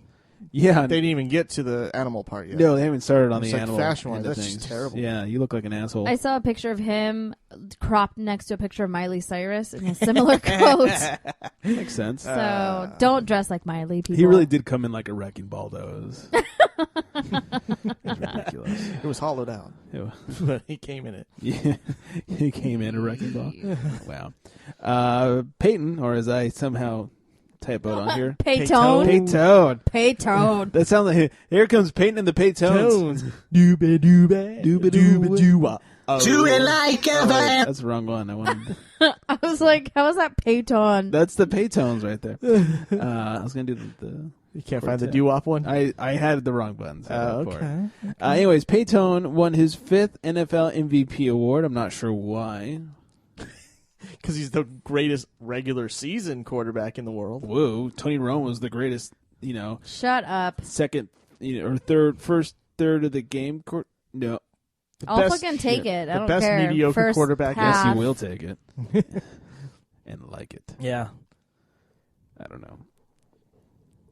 Yeah. They didn't even get to the animal part yet. No, they haven't started on It's the like animal fashion-wise, end of that's things. just terrible. Yeah, you look like an asshole. I saw a picture of him cropped next to a picture of Miley Cyrus in a similar coat. Makes sense. So don't dress like Miley, people. He really did come in like a wrecking ball, though. It was ridiculous. It was hollowed out. But he came in it. Yeah, he came in a wrecking ball. Wow. Peyton, or as I somehow typoed on here. Peyton. Peyton. Peyton. That sounds like, here comes Peyton and the Peytones. Dooba dooba. Dooba dooba dooba. Do it like a Wait, that's the wrong one. I wanted. I was like, how was that Peyton? That's the Peytones right there. I was going to do the You can't find the doo-wop one? I had the wrong buttons. Okay. Anyways, Peyton won his 5th NFL MVP award. I'm not sure why. Because he's the greatest regular season quarterback in the world. Whoa, Tony Romo was the greatest, Shut up. second, or first third of the game. No. I'll fucking take it. I don't best care. mediocre First quarterback. half. Yes, you will take it. And like it. Yeah. I don't know.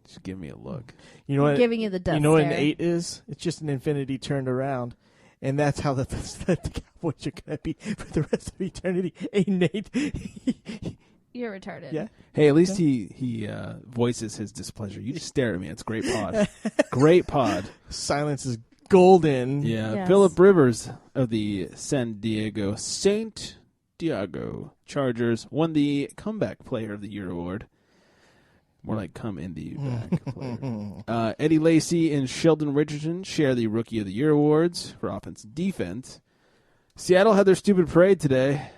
Just give me a look. You know what? Giving you the death You know what an stare. 8 is? It's just an infinity turned around. And that's how the Cowboys are going to be for the rest of eternity. 8 and 8. You're retarded. Yeah. Hey, at least he voices his displeasure. You just stare at me. It's great pod. Great pod. Silence is golden. Yeah. Yes. Phillip Rivers of the St. Diego Chargers won the Comeback Player of the Year award. More like come in the back player. Eddie Lacy and Sheldon Richardson share the Rookie of the Year awards for offense and defense. Seattle had their stupid parade today.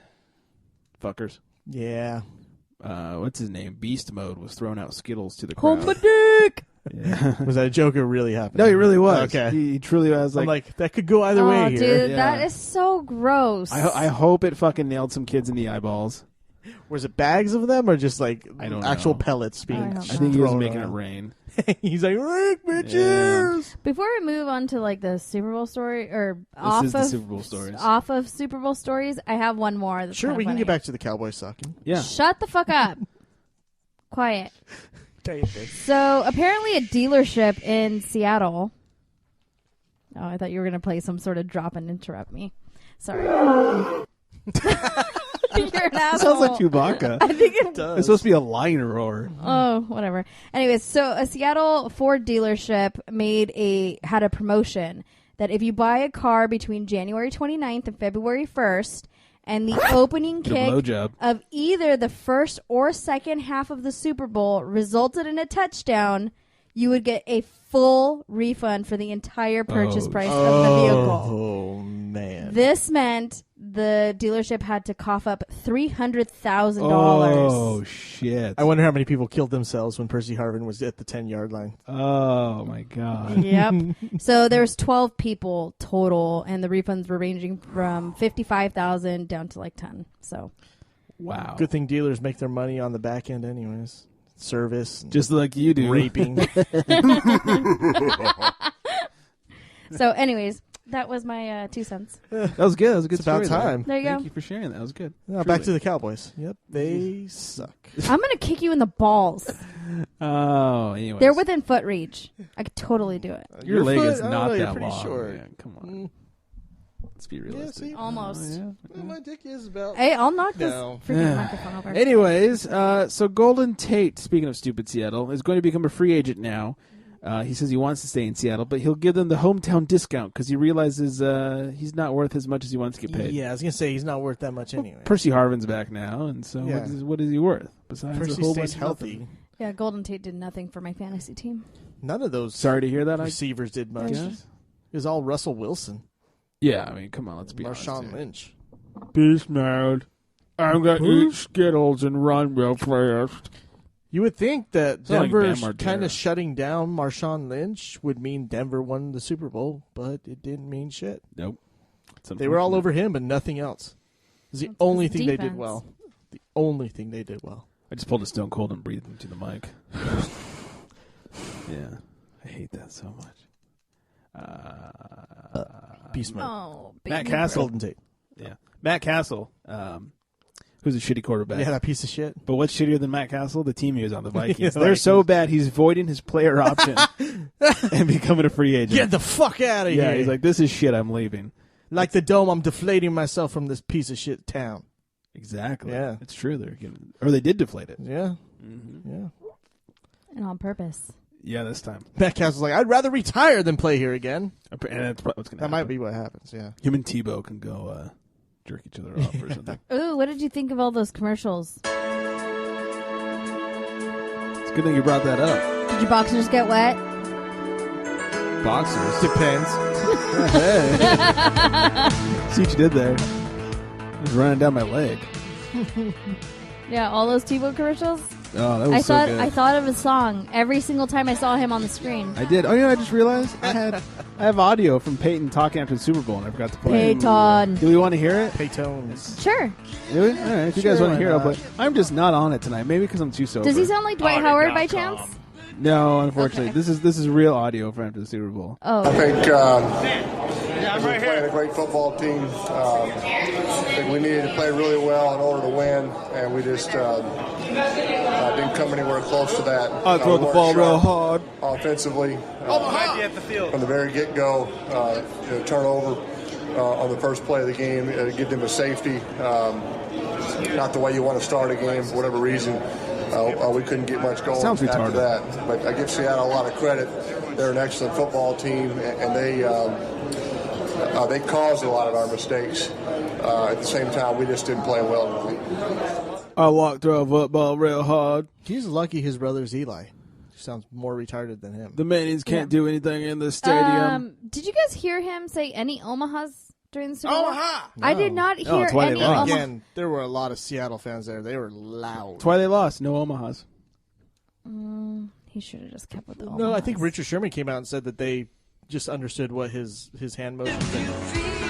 Fuckers. Yeah. What's his name? Beast Mode was throwing out Skittles to the crowd. Hold my dick. Yeah. Was that a joke or really happened? No, he really was. Okay. He truly was. I'm like, that could go either Oh, way here. dude, Yeah. that is so gross. I hope it fucking nailed some kids in the eyeballs. Was it bags of them or just like I don't actual know. pellets being I don't I think he was thrown making around? it rain. He's like, Rick, bitches. Before we move on to like the Super Bowl story or is the Super Bowl stories. off of Super Bowl stories, I have one more. That's Sure, kinda we can funny. get back to the Cowboys sucking. Yeah. Shut the fuck up. Quiet. Tell you this. So apparently, a dealership in Seattle. Oh, I thought you were gonna play some sort of drop and interrupt me. Sorry. You're an asshole. Sounds like Chewbacca. I think it does. It's supposed to be a lion roar. Oh, whatever. Anyways, so a Seattle Ford dealership had a promotion that if you buy a car between January 29th and February 1st, and the opening Good kick blowjob. of either the first or second half of the Super Bowl resulted in a touchdown, you would get a full refund for the entire purchase price of the vehicle. Oh, man. This meant the dealership had to cough up $300,000. Oh, shit. I wonder how many people killed themselves when Percy Harvin was at the 10-yard line. Oh, my God. Yep. So there was 12 people total, and the refunds were ranging from $55,000 down to like 10. So, wow. Good thing dealers make their money on the back end anyways. Service. Just like you do. Raping. So, anyways, that was my 2 cents. That was good. That was a good It's about story, time. There you go. Thank you for sharing that. That was good. Now, back to the Cowboys. Yep, they suck. I'm going to kick you in the balls. Oh, anyway. They're within foot reach. I could totally do it. Your leg foot? is I don't not know, you're that pretty long. short. Man. Come on. Let's be realistic. see? Almost. Well, my dick is about... Hey, I'll knock this No. freaking microphone over. Anyways, so Golden Tate, speaking of stupid Seattle, is going to become a free agent now. He says he wants to stay in Seattle, but he'll give them the hometown discount because he realizes he's not worth as much as he wants to get paid. Yeah, I was going to say he's not worth that much anyway. Percy Harvin's back now, and so Yeah. what is he worth? Besides Percy a whole stays bunch of healthy. nothing? Yeah, Golden Tate did nothing for my fantasy team. None of those Sorry to hear that. receivers did much. Yeah. It was all Russell Wilson. Yeah, I mean, come on, let's be Marshawn honest. Lynch. Beast mode. I'm going to eat Skittles and run real fast. You would think that Sound like Denver Bam kind Margera. of shutting down Marshawn Lynch would mean Denver won the Super Bowl, but it didn't mean shit. Nope. They were all over him, but nothing else. It was the only thing they did defense. well. The only thing they did well. I just pulled a Stone Cold and breathed into the mic. Yeah. I hate that so much. Beast mode. Oh, Matt baby. Castle. Golden Tate. Yeah. Matt Castle, who's a shitty quarterback. Yeah, that piece of shit. But what's shittier than Matt Castle? The team he was on, the Vikings. The They're Vikings. so bad, he's voiding his player option and becoming a free agent. Get the fuck out of yeah, here. he's like, this is shit, I'm leaving. Like the Dome, I'm deflating myself from this piece of shit town. Exactly. Yeah. It's true. Or they did deflate it. Yeah. Mm-hmm. Yeah. And on purpose. Yeah, this time. Matt Castle's like, I'd rather retire than play here again. And that's what's going to That might be what happens, yeah. Him and Tebow can go jerk each other off or something. Ooh, what did you think of all those commercials? It's a good thing you brought that up. Did your boxers get wet? Boxers. Depends. Hey. See what you did there. It was running down my leg. Yeah, all those Tebow commercials. Oh, that was so good. I thought of a song every single time I saw him on the screen. I did. Oh, you know, I just realized I have audio from Peyton talking after the Super Bowl, and I forgot to play it. Peyton. Do we want to hear it? Peytons. Sure. Do we? All right. If you guys Sure, want to hear it, why but I'm just not on it tonight. Maybe because I'm too sober. Does he sound like Dwight Howard by chance? No, unfortunately. This is real audio from after the Super Bowl. Oh. I think we're playing a great football team. I think we needed to play really well in order to win, and we just didn't come anywhere close to that. I throw the ball real hard. Offensively, from the very get-go, turnover on the first play of the game, give them a safety. Not the way you want to start a game for whatever reason. We couldn't get much going Sounds after retarded. that. But I give Seattle a lot of credit. They're an excellent football team, and they caused a lot of our mistakes. At the same time, we just didn't play well tonight. I walked through a football real hard. He's lucky his brother's Eli. He sounds more retarded than him. The Mannings can't do anything in the stadium. Did you guys hear him say any Omahas during the Super Bowl? Omaha! I did not hear it's why they any lost. Omaha. Again, there were a lot of Seattle fans there. They were loud. That's why they lost. No Omahas. He should have just kept with the Omahas. No, I think Richard Sherman came out and said that they just understood what his hand motions and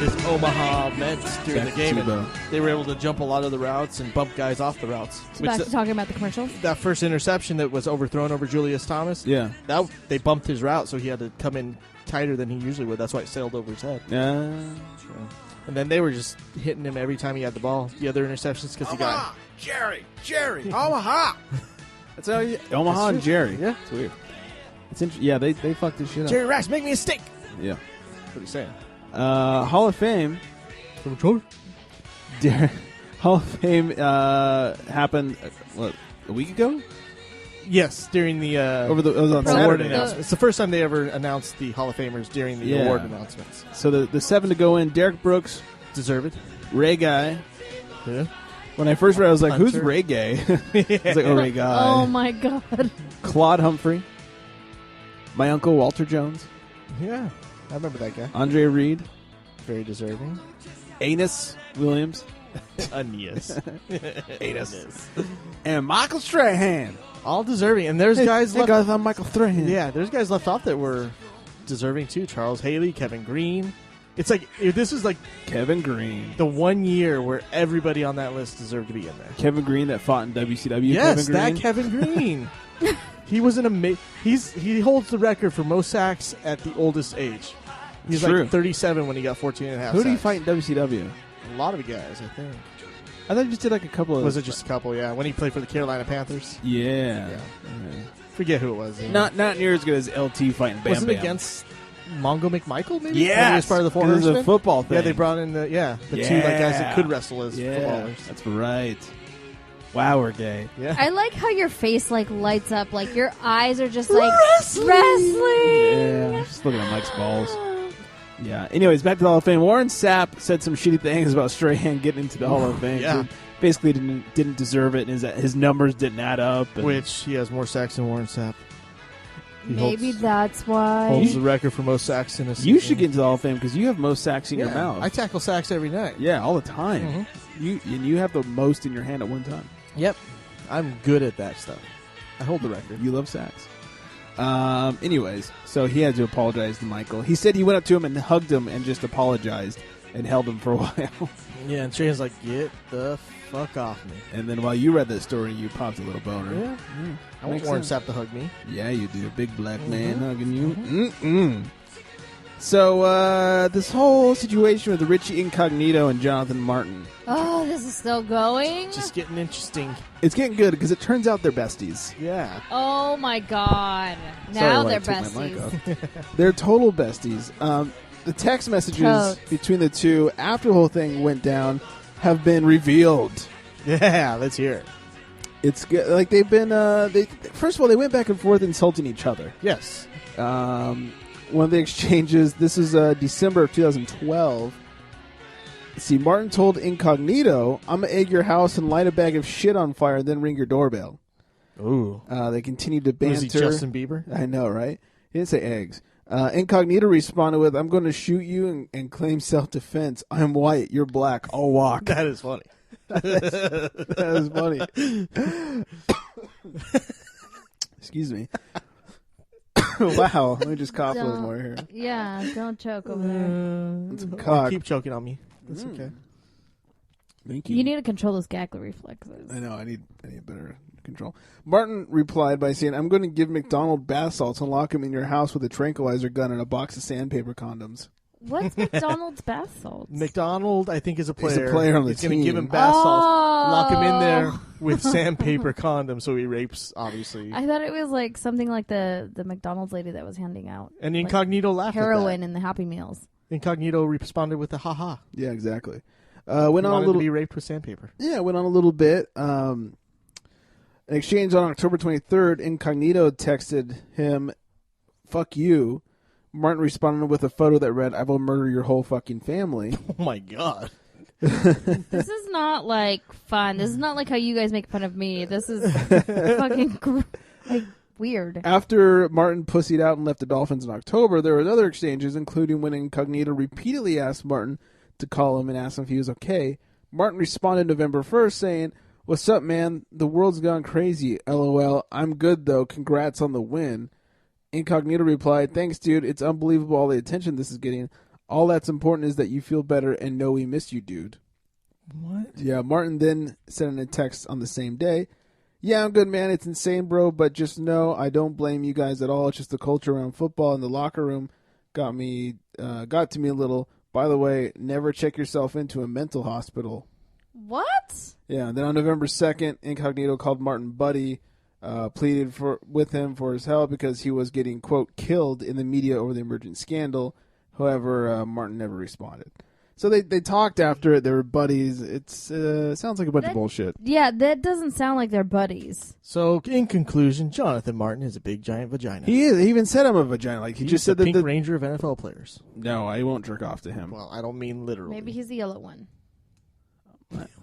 his Omaha meant during the game. And they were able to jump a lot of the routes and bump guys off the routes. So back to talking about the commercials. That first interception that was overthrown over Julius Thomas, Yeah. they bumped his route, so he had to come in tighter than he usually would. That's why it sailed over his head. Yeah. And then they were just hitting him every time he had the ball. The other interceptions because he got Jerry, Omaha. That's how Omaha and Jerry. Yeah. It's weird. It's yeah, they fucked this shit up. Jerry Rice, make me a steak. Yeah. What are you saying? Hall of Fame. Hall of Fame happened a week ago? Yes, during the it was on award Saturday. announcement. It's the first time they ever announced the Hall of Famers during the award announcements. So the 7 to go in: Derek Brooks, deserved. Ray Guy. Yeah. When I first read, it, I was like, "Who's Hunter. Ray Guy?" I was like, "Oh, Ray Guy." Oh my god. Claude Humphrey, My uncle Walter Jones. Yeah, I remember that guy. Andre Reed. Very deserving. Anus Williams. Anus. Anus. And Michael Strahan. All deserving. And there's guys left. guys on Michael Strahan. Yeah, there's guys left off that were deserving too. Charles Haley, Kevin Green. It's like, this is like Kevin Green. the 1 year where everybody on that list deserved to be in there. Kevin Green that fought in WCW. Yes, Kevin Green. that Kevin Green. He was an he holds the record for most sacks at the oldest age. He's True. like 37 when he got 14 and a half Who sacks. did he fight in WCW? A lot of guys, I think. I thought he just did like a couple of... Was it just a couple, yeah. When he played for the Carolina Panthers. Yeah. Forget who it was. Not near as good as LT fighting Bam Wasn't Bam. it against Mongo McMichael, maybe? Yes! When he was part of the Four Because of the Horsemen? football thing. Yeah, they brought in the two like guys that could wrestle as footballers. That's right. Wow, we're gay. Yeah. I like how your face like lights up, like your eyes are just like wrestling. Yeah, just looking at Mike's balls. Yeah. Anyways, back to the Hall of Fame. Warren Sapp said some shitty things about Strahan getting into the Hall of Fame. Yeah. Basically didn't deserve it, and his numbers didn't add up. And Which he has more sacks than Warren Sapp. He Maybe that's why. holds the record for most sacks in a season. you should get into the Hall of Fame because you have most sacks in your mouth. I tackle sacks every night. Yeah, all the time. You have the most in your hand at one time. Yep. I'm good at that stuff. I hold the record. You love sacks. Anyways, so he had to apologize to Michael. He said he went up to him and hugged him and just apologized and held him for a while. Yeah, and Strahan's like, get the fuck off me. And then while you read that story, you popped a little boner. Yeah. I want Makes Warren sense. Sapp to hug me. Yeah, you do. Big black man hugging you. Mm-mm. So, this whole situation with Richie Incognito and Jonathan Martin. Oh, this is still going. Just getting interesting. It's getting good because it turns out they're besties. Yeah. Oh my god! Sorry, Now why I they're took my mic besties. off. They're total besties. The text messages Totes. between the two after the whole thing went down have been revealed. Yeah, let's hear it. It's good. Like they've been. First of all, they went back and forth insulting each other. Yes. One of the exchanges. This is December of 2012. See, Martin told Incognito, "I'm gonna egg your house and light a bag of shit on fire, and then ring your doorbell." Ooh. They continued to banter. Was he Justin Bieber? I know, right? He didn't say eggs. Incognito responded with, "I'm going to shoot you and claim self-defense. I'm white. You're black. I'll walk." That is funny. That is funny. Excuse me. Wow. Let me just cough a little more here. Yeah, don't choke over there. Some cock. Keep choking on me. That's okay. Thank You need to control those gaggle reflexes. I know. I need better control. Martin replied by saying, "I'm going to give McDonald bath salts and lock him in your house with a tranquilizer gun and a box of sandpaper condoms." What's McDonald's bath salts? McDonald, I think, is a player. He's a player on the He's going to team. give him bath salts, lock him in there Oh. with sandpaper condoms, so he rapes, obviously. I thought it was like something like the McDonald's lady that was handing out. And like, Incognito laughed at heroin that. in the Happy Meals. Incognito responded with a ha-ha. Yeah, exactly. He Went on a wanted little. to be raped with sandpaper. Yeah, went on a little bit. An exchange on October 23rd, Incognito texted him, "Fuck you." Martin responded with a photo that read, "I will murder your whole fucking family." Oh my god. This is not like fun. This is not like how you guys make fun of me. This is fucking like weird. After Martin pussied out and left the Dolphins in October, there were other exchanges, including when Incognito repeatedly asked Martin to call him and ask him if he was okay. Martin responded November 1st saying, "What's up, man? The world's gone crazy. LOL. I'm good, though. Congrats on the win." Incognito replied, "Thanks, dude. It's unbelievable all the attention this is getting. All that's important is that you feel better and know we miss you, dude." What? Yeah, Martin then sent in a text on the same day. "Yeah, I'm good, man. It's insane, bro, but just know I don't blame you guys at all. It's just the culture around football in the locker room got to me a little. By the way, never check yourself into a mental hospital." What? Yeah, and then on November 2nd, Incognito called Martin buddy, pleaded with him for his help because he was getting, quote, killed in the media over the emergent scandal. However, Martin never responded. So they talked after it. They were buddies. It sounds like a bunch of bullshit. Yeah, that doesn't sound like they're buddies. So, in conclusion, Jonathan Martin is a big, giant vagina. He is. He even said I'm a vagina. Like he He's just said the that Pink Ranger of NFL players. No, I won't jerk off to him. Well, I don't mean literally. Maybe he's the yellow one.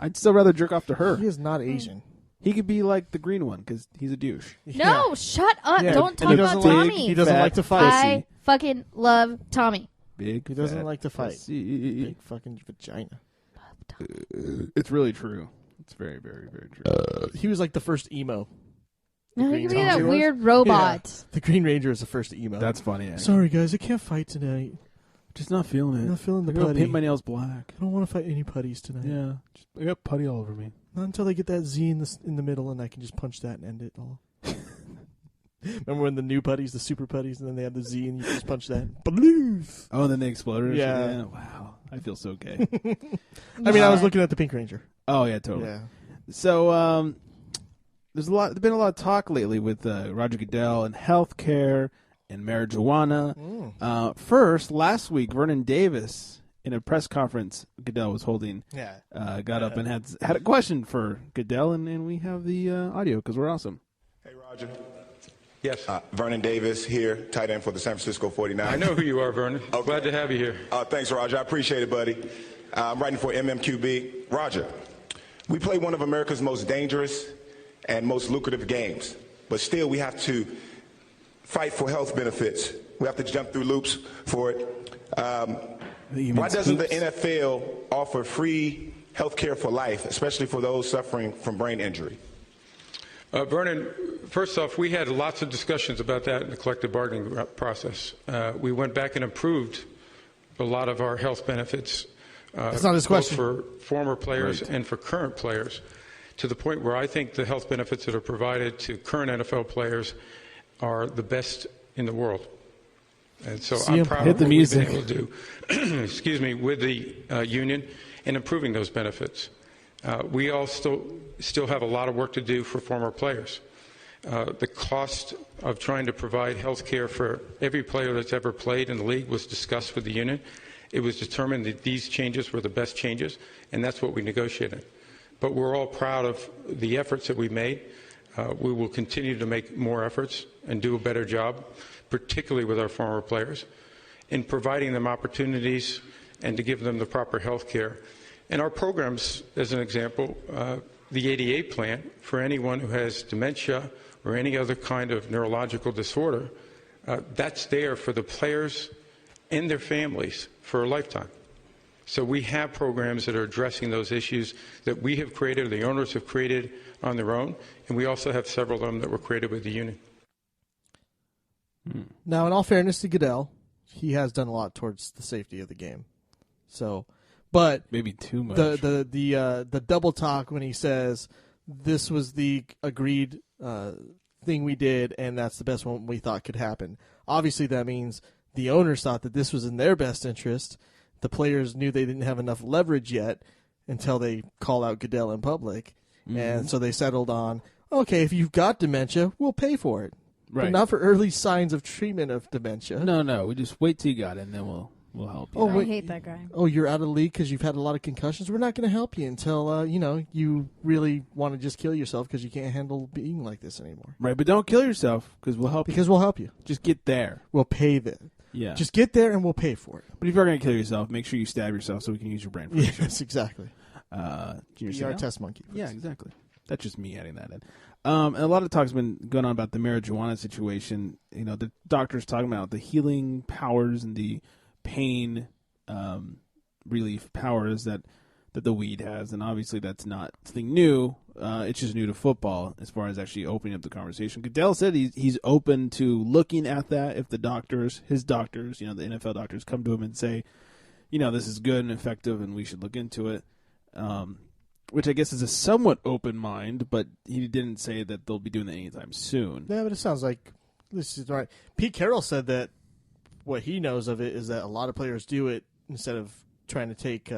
I'd still rather jerk off to her. He is not Asian. He could be like the green one because he's a douche. No, shut up. Yeah, Don't and talk he about doesn't like- Tommy. he doesn't like to fight. I fucking love Tommy. Big. He doesn't fat like to fight. pussy. Big fucking vagina. It's really true. It's very, very, very true. He was like the first emo. No, he Green could be that Ranger was? weird robot. Yeah. The Green Ranger is the first emo. That's funny. Actually. Sorry, guys, I can't fight tonight. Just not feeling it. Not feeling the I'm gonna putty. paint my nails black. I don't want to fight any putties tonight. Yeah, I got putty all over me. Not until they get that Z in the middle, and I can just punch that and end it all. Remember when the new putties, the super putties, and then they have the Z, and you just punch that? Blues. Oh, and then they exploded. Yeah. Wow, I feel so gay. I mean, I was looking at the Pink Ranger. Oh yeah, totally. Yeah. So there's been a lot of talk lately with Roger Goodell and healthcare and marijuana. First, last week, Vernon Davis, in a press conference Goodell was holding, got up and had a question for Goodell, and we have the audio because we're awesome. Hey, Roger. Yes. Vernon Davis here, tight end for the San Francisco 49ers. I know who you are, Vernon. Glad to have you here. Thanks, Roger. I appreciate it, buddy. I'm writing for MMQB. Roger, we play one of America's most dangerous and most lucrative games, but still we have to fight for health benefits. We have to jump through loops for it. Why doesn't the NFL offer free health care for life, especially for those suffering from brain injury? Vernon, first off, we had lots of discussions about that in the collective bargaining process. We went back and improved a lot of our health benefits. That's not his question. Both for former players and for current players, to the point where I think the health benefits that are provided to current NFL players are the best in the world. And so I'm proud of what we've been able to do, excuse me, with the union in improving those benefits. We all still have a lot of work to do for former players. The cost of trying to provide health care for every player that's ever played in the league was discussed with the union. It was determined that these changes were the best changes, and that's what we negotiated. But we're all proud of the efforts that we made. We will continue to make more efforts and do a better job, particularly with our former players, in providing them opportunities and to give them the proper health care. And our programs, as an example, the 88 plan for anyone who has dementia or any other kind of neurological disorder, that's there for the players and their families for a lifetime. So we have programs that are addressing those issues that we have created, the owners have created on their own, and we also have several of them that were created with the union. Now, in all fairness to Goodell, he has done a lot towards the safety of the game. So, but maybe too much. The double talk when he says this was the agreed thing we did, and that's the best one we thought could happen. Obviously, that means the owners thought that this was in their best interest. The players knew they didn't have enough leverage yet until they call out Goodell in public. And so they settled on, okay, if you've got dementia, we'll pay for it. Right. But not for early signs of treatment of dementia. No, we just wait till you got it, and then we'll help you. I hate that guy. Oh, you're out of the league because you've had a lot of concussions? We're not going to help you until, you really want to just kill yourself because you can't handle being like this anymore. Right, but don't kill yourself because we'll help you. Because we'll help you. Just get there. We'll pay them. Yeah. Just get there and we'll pay for it. But if you're going to kill yourself, make sure you stab yourself so we can use your brain for it. Yes, exactly. Junior ER test monkey. Please. Yeah, exactly. That's just me adding that in. And a lot of talk's been going on about the marijuana situation. You know, the doctors talking about the healing powers and the pain relief powers that the weed has, and obviously that's not something new. It's just new to football as far as actually opening up the conversation. Goodell said he's open to looking at that if the doctors, his doctors, the NFL doctors, come to him and say, this is good and effective and we should look into it. Which I guess is a somewhat open mind, but he didn't say that they'll be doing that anytime soon. Yeah, but it sounds like this is right. Pete Carroll said that what he knows of it is that a lot of players do it instead of trying to take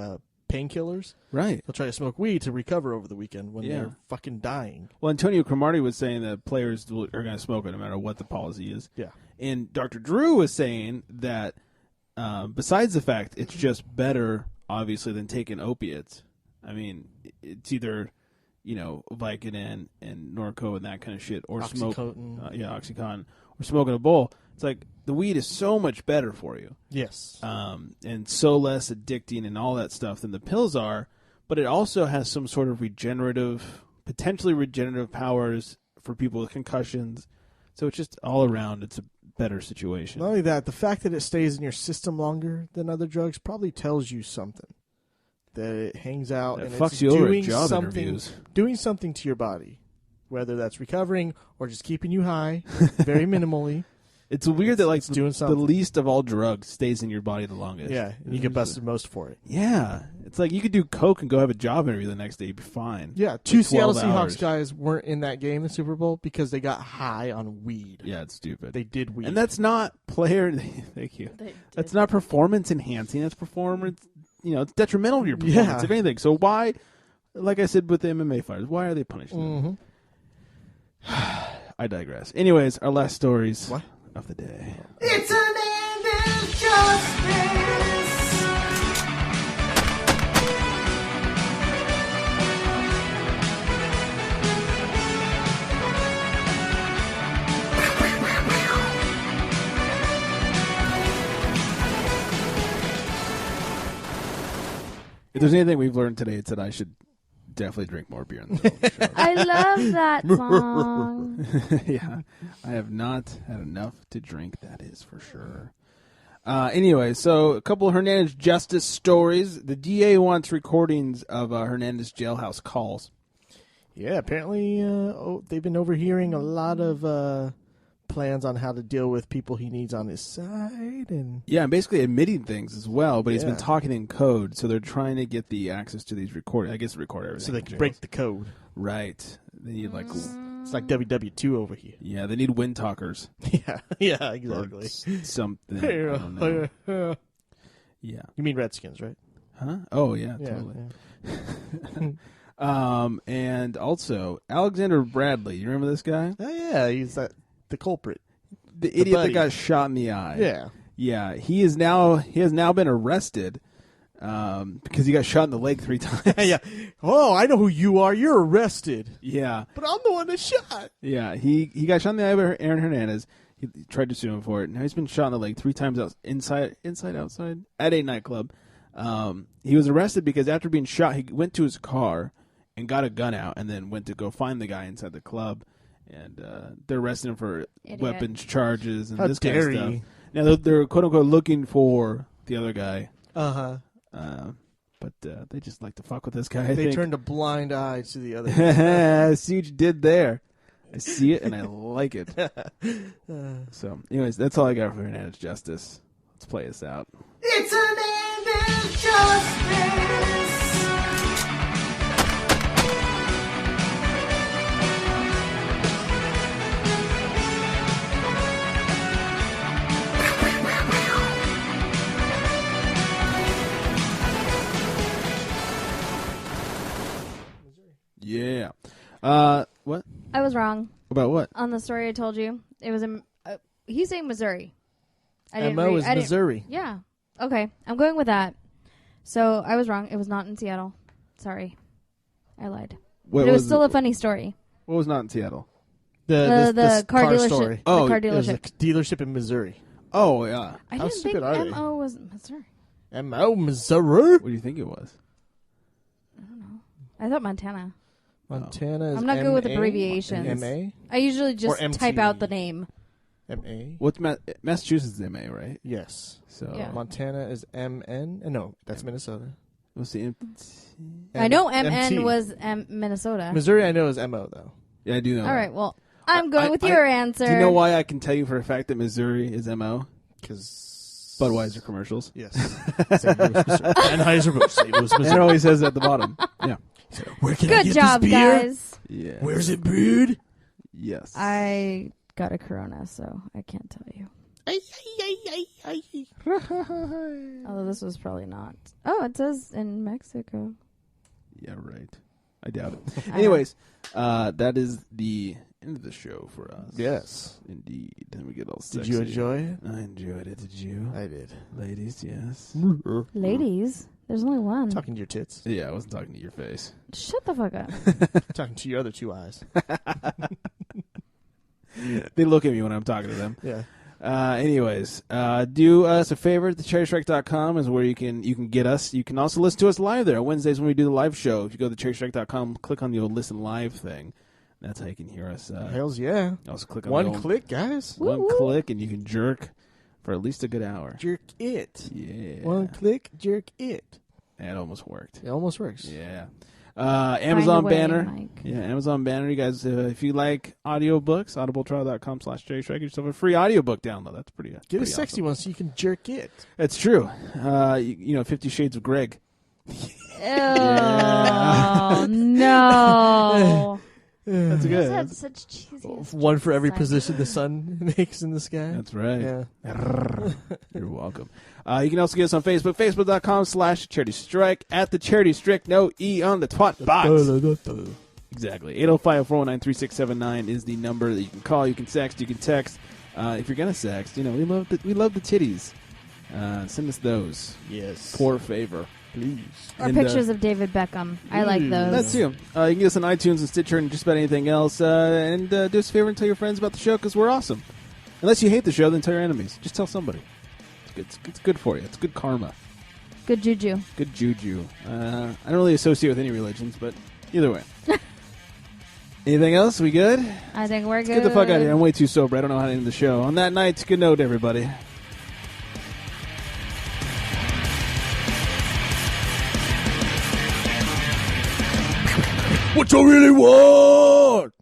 painkillers. Right. They'll try to smoke weed to recover over the weekend when they're fucking dying. Well, Antonio Cromartie was saying that players are going to smoke it no matter what the policy is. Yeah. And Dr. Drew was saying that besides the fact it's just better, obviously, than taking opiates. I mean, it's either, Vicodin and Norco and that kind of shit, or Oxycontin. Oxycontin, or smoking a bowl. It's like the weed is so much better for you. Yes. And so less addicting and all that stuff than the pills are, but it also has some sort of regenerative potentially regenerative powers for people with concussions. So it's just all around, it's a better situation. Not only that, the fact that it stays in your system longer than other drugs probably tells you something. That it hangs out and fucks it's you over at doing job something, interviews. doing something to your body, whether that's recovering or just keeping you high, very minimally. It's weird that like doing the least of all drugs stays in your body the longest. Yeah, and you get busted most for it. Yeah, it's like you could do coke and go have a job interview the next day, you'd be fine. Yeah, 2 Seattle 12 Seahawks hours. guys weren't in that game, the Super Bowl, because they got high on weed. Yeah, it's stupid. They did weed. And that's not player. Thank you. That's not performance enhancing. That's performance. It's detrimental to your performance, if anything. So why, like I said with the MMA fighters, why are they punishing them? I digress. Anyways, our last stories of the day. It's an end of justice. If there's anything we've learned today, it's that I should definitely drink more beer in the middle of the show. I love that song. Yeah, I have not had enough to drink, that is for sure. Anyway, so a couple of Hernandez justice stories. The DA wants recordings of Hernandez jailhouse calls. Yeah, apparently they've been overhearing a lot of plans on how to deal with people he needs on his side. And yeah, and basically admitting things as well, but he's been Yeah. talking in code, so they're trying to get the access to these recordings. I guess record everything. so they in can jails. break the code. Right. They need like... It's like WW2 over here. Yeah, they need wind talkers. Yeah, exactly. Or something. I don't know. Yeah. You mean Redskins, right? Huh? Oh, yeah, totally. And also, Alexander Bradley. You remember this guy? Oh, yeah, he's the culprit. The The idiot buddy. that got shot in the eye. Yeah. Yeah, he has now been arrested because he got shot in the leg 3 times. Yeah. Oh, I know who you are. You're arrested. Yeah. But I'm the one that shot. Yeah, he got shot in the eye by Aaron Hernandez. He tried to sue him for it. Now he's been shot in the leg 3 times inside, outside, at a nightclub. He was arrested because after being shot, he went to his car and got a gun out and then went to go find the guy inside the club. And they're arresting him for weapons charges and How this kind of dare stuff. you. Now they're quote-unquote looking for the other guy. Uh-huh. But they just like to fuck with this guy, I They think. turned a blind eye to the other. See what you did there. I see it and I like it. So, anyways, that's all I got for Hernandez Justice. Let's play this out. It's an end of justice. Yeah. What? I was wrong. About what? On the story I told you. It was in, he's saying Missouri. I didn't MO read- is I didn't- Missouri. Yeah. Okay. I'm going with that. So I was wrong. It was not in Seattle. Sorry. I lied. What But it was was still it? a funny story. What was not in Seattle? The car dealership. Story. The car It was a dealership. dealership in Missouri. Oh, yeah. I How didn't think stupid are they? MO was Missouri. MO, Missouri? What do you think it was? I thought Montana. Montana is I'm not good with MA? abbreviations. MA? I usually just Or MT? type out the name. MA? What's Massachusetts is MA, right? Yes. So Yeah. Montana is MN? No, that's Minnesota. What's the I know MT. MN was Minnesota. Missouri I know is MO, though. Yeah, I do know. All that. right, well, I'm going with your answer. Do you know why I can tell you for a fact that Missouri is MO? Because Budweiser commercials. Yes. St. Louis, Missouri. Anheuser-Busch, St. Louis, And it Missouri. always says at the bottom. Yeah. Where can I Good get job, this beer? guys. Yeah. Where's it brewed? Yes. I got a Corona, so I can't tell you. Although this was probably not. Oh, it says in Mexico. Yeah, right. I doubt it. I know. Anyways, that is the end of the show for us. Yes. Indeed. Then we get all Did sexy. you enjoy it? I enjoyed it. Did you? I did. Ladies, yes. Ladies, there's only one. Talking to your tits. Yeah, I wasn't talking to your face. Shut the fuck up. Talking to your other 2 eyes. They look at me when I'm talking to them. Yeah. Anyways, do us a favor. TheCherryStrike.com is where you can get us. You can also listen to us live there on Wednesdays when we do the live show. If you go to TheCherryStrike.com, click on the old Listen Live thing. That's how you can hear us. Hells yeah. Also click on one click, guys. One click, and you can jerk for at least a good hour. Jerk it. Yeah. One click, jerk it. That almost worked. It almost works. Yeah. Amazon way, banner. Mike. Yeah, Amazon banner. You guys, if you like audiobooks, audibletrial.com/JerryStrike, get yourself a free audiobook download. That's pretty Get pretty a sexy awesome. one so you can jerk it. That's true. 50 Shades of Greg. Oh, no. That's You good. guys had such cheesy. One for every position the sun makes in the sky. That's right. Yeah. You're welcome. You can also get us on Facebook, facebook.com/CharityStrike, at the Charity Strike, no E on the twat box. Exactly. 805-419-3679 is the number that you can call. You can text. If you're gonna sext, we love the titties. Send us those. Yes. For favor, please. Or pictures of David Beckham. I like those. That's you. You can get us on iTunes and Stitcher and just about anything else. And do us a favor and tell your friends about the show because we're awesome. Unless you hate the show, then tell your enemies. Just tell somebody. It's good for you. It's good karma. Good juju. Good juju. I don't really associate with any religions, but either way. Anything else? We good? I think we're good. Get the fuck out of here. I'm way too sober. I don't know how to end the show. On that night, good note, everybody. What you really want?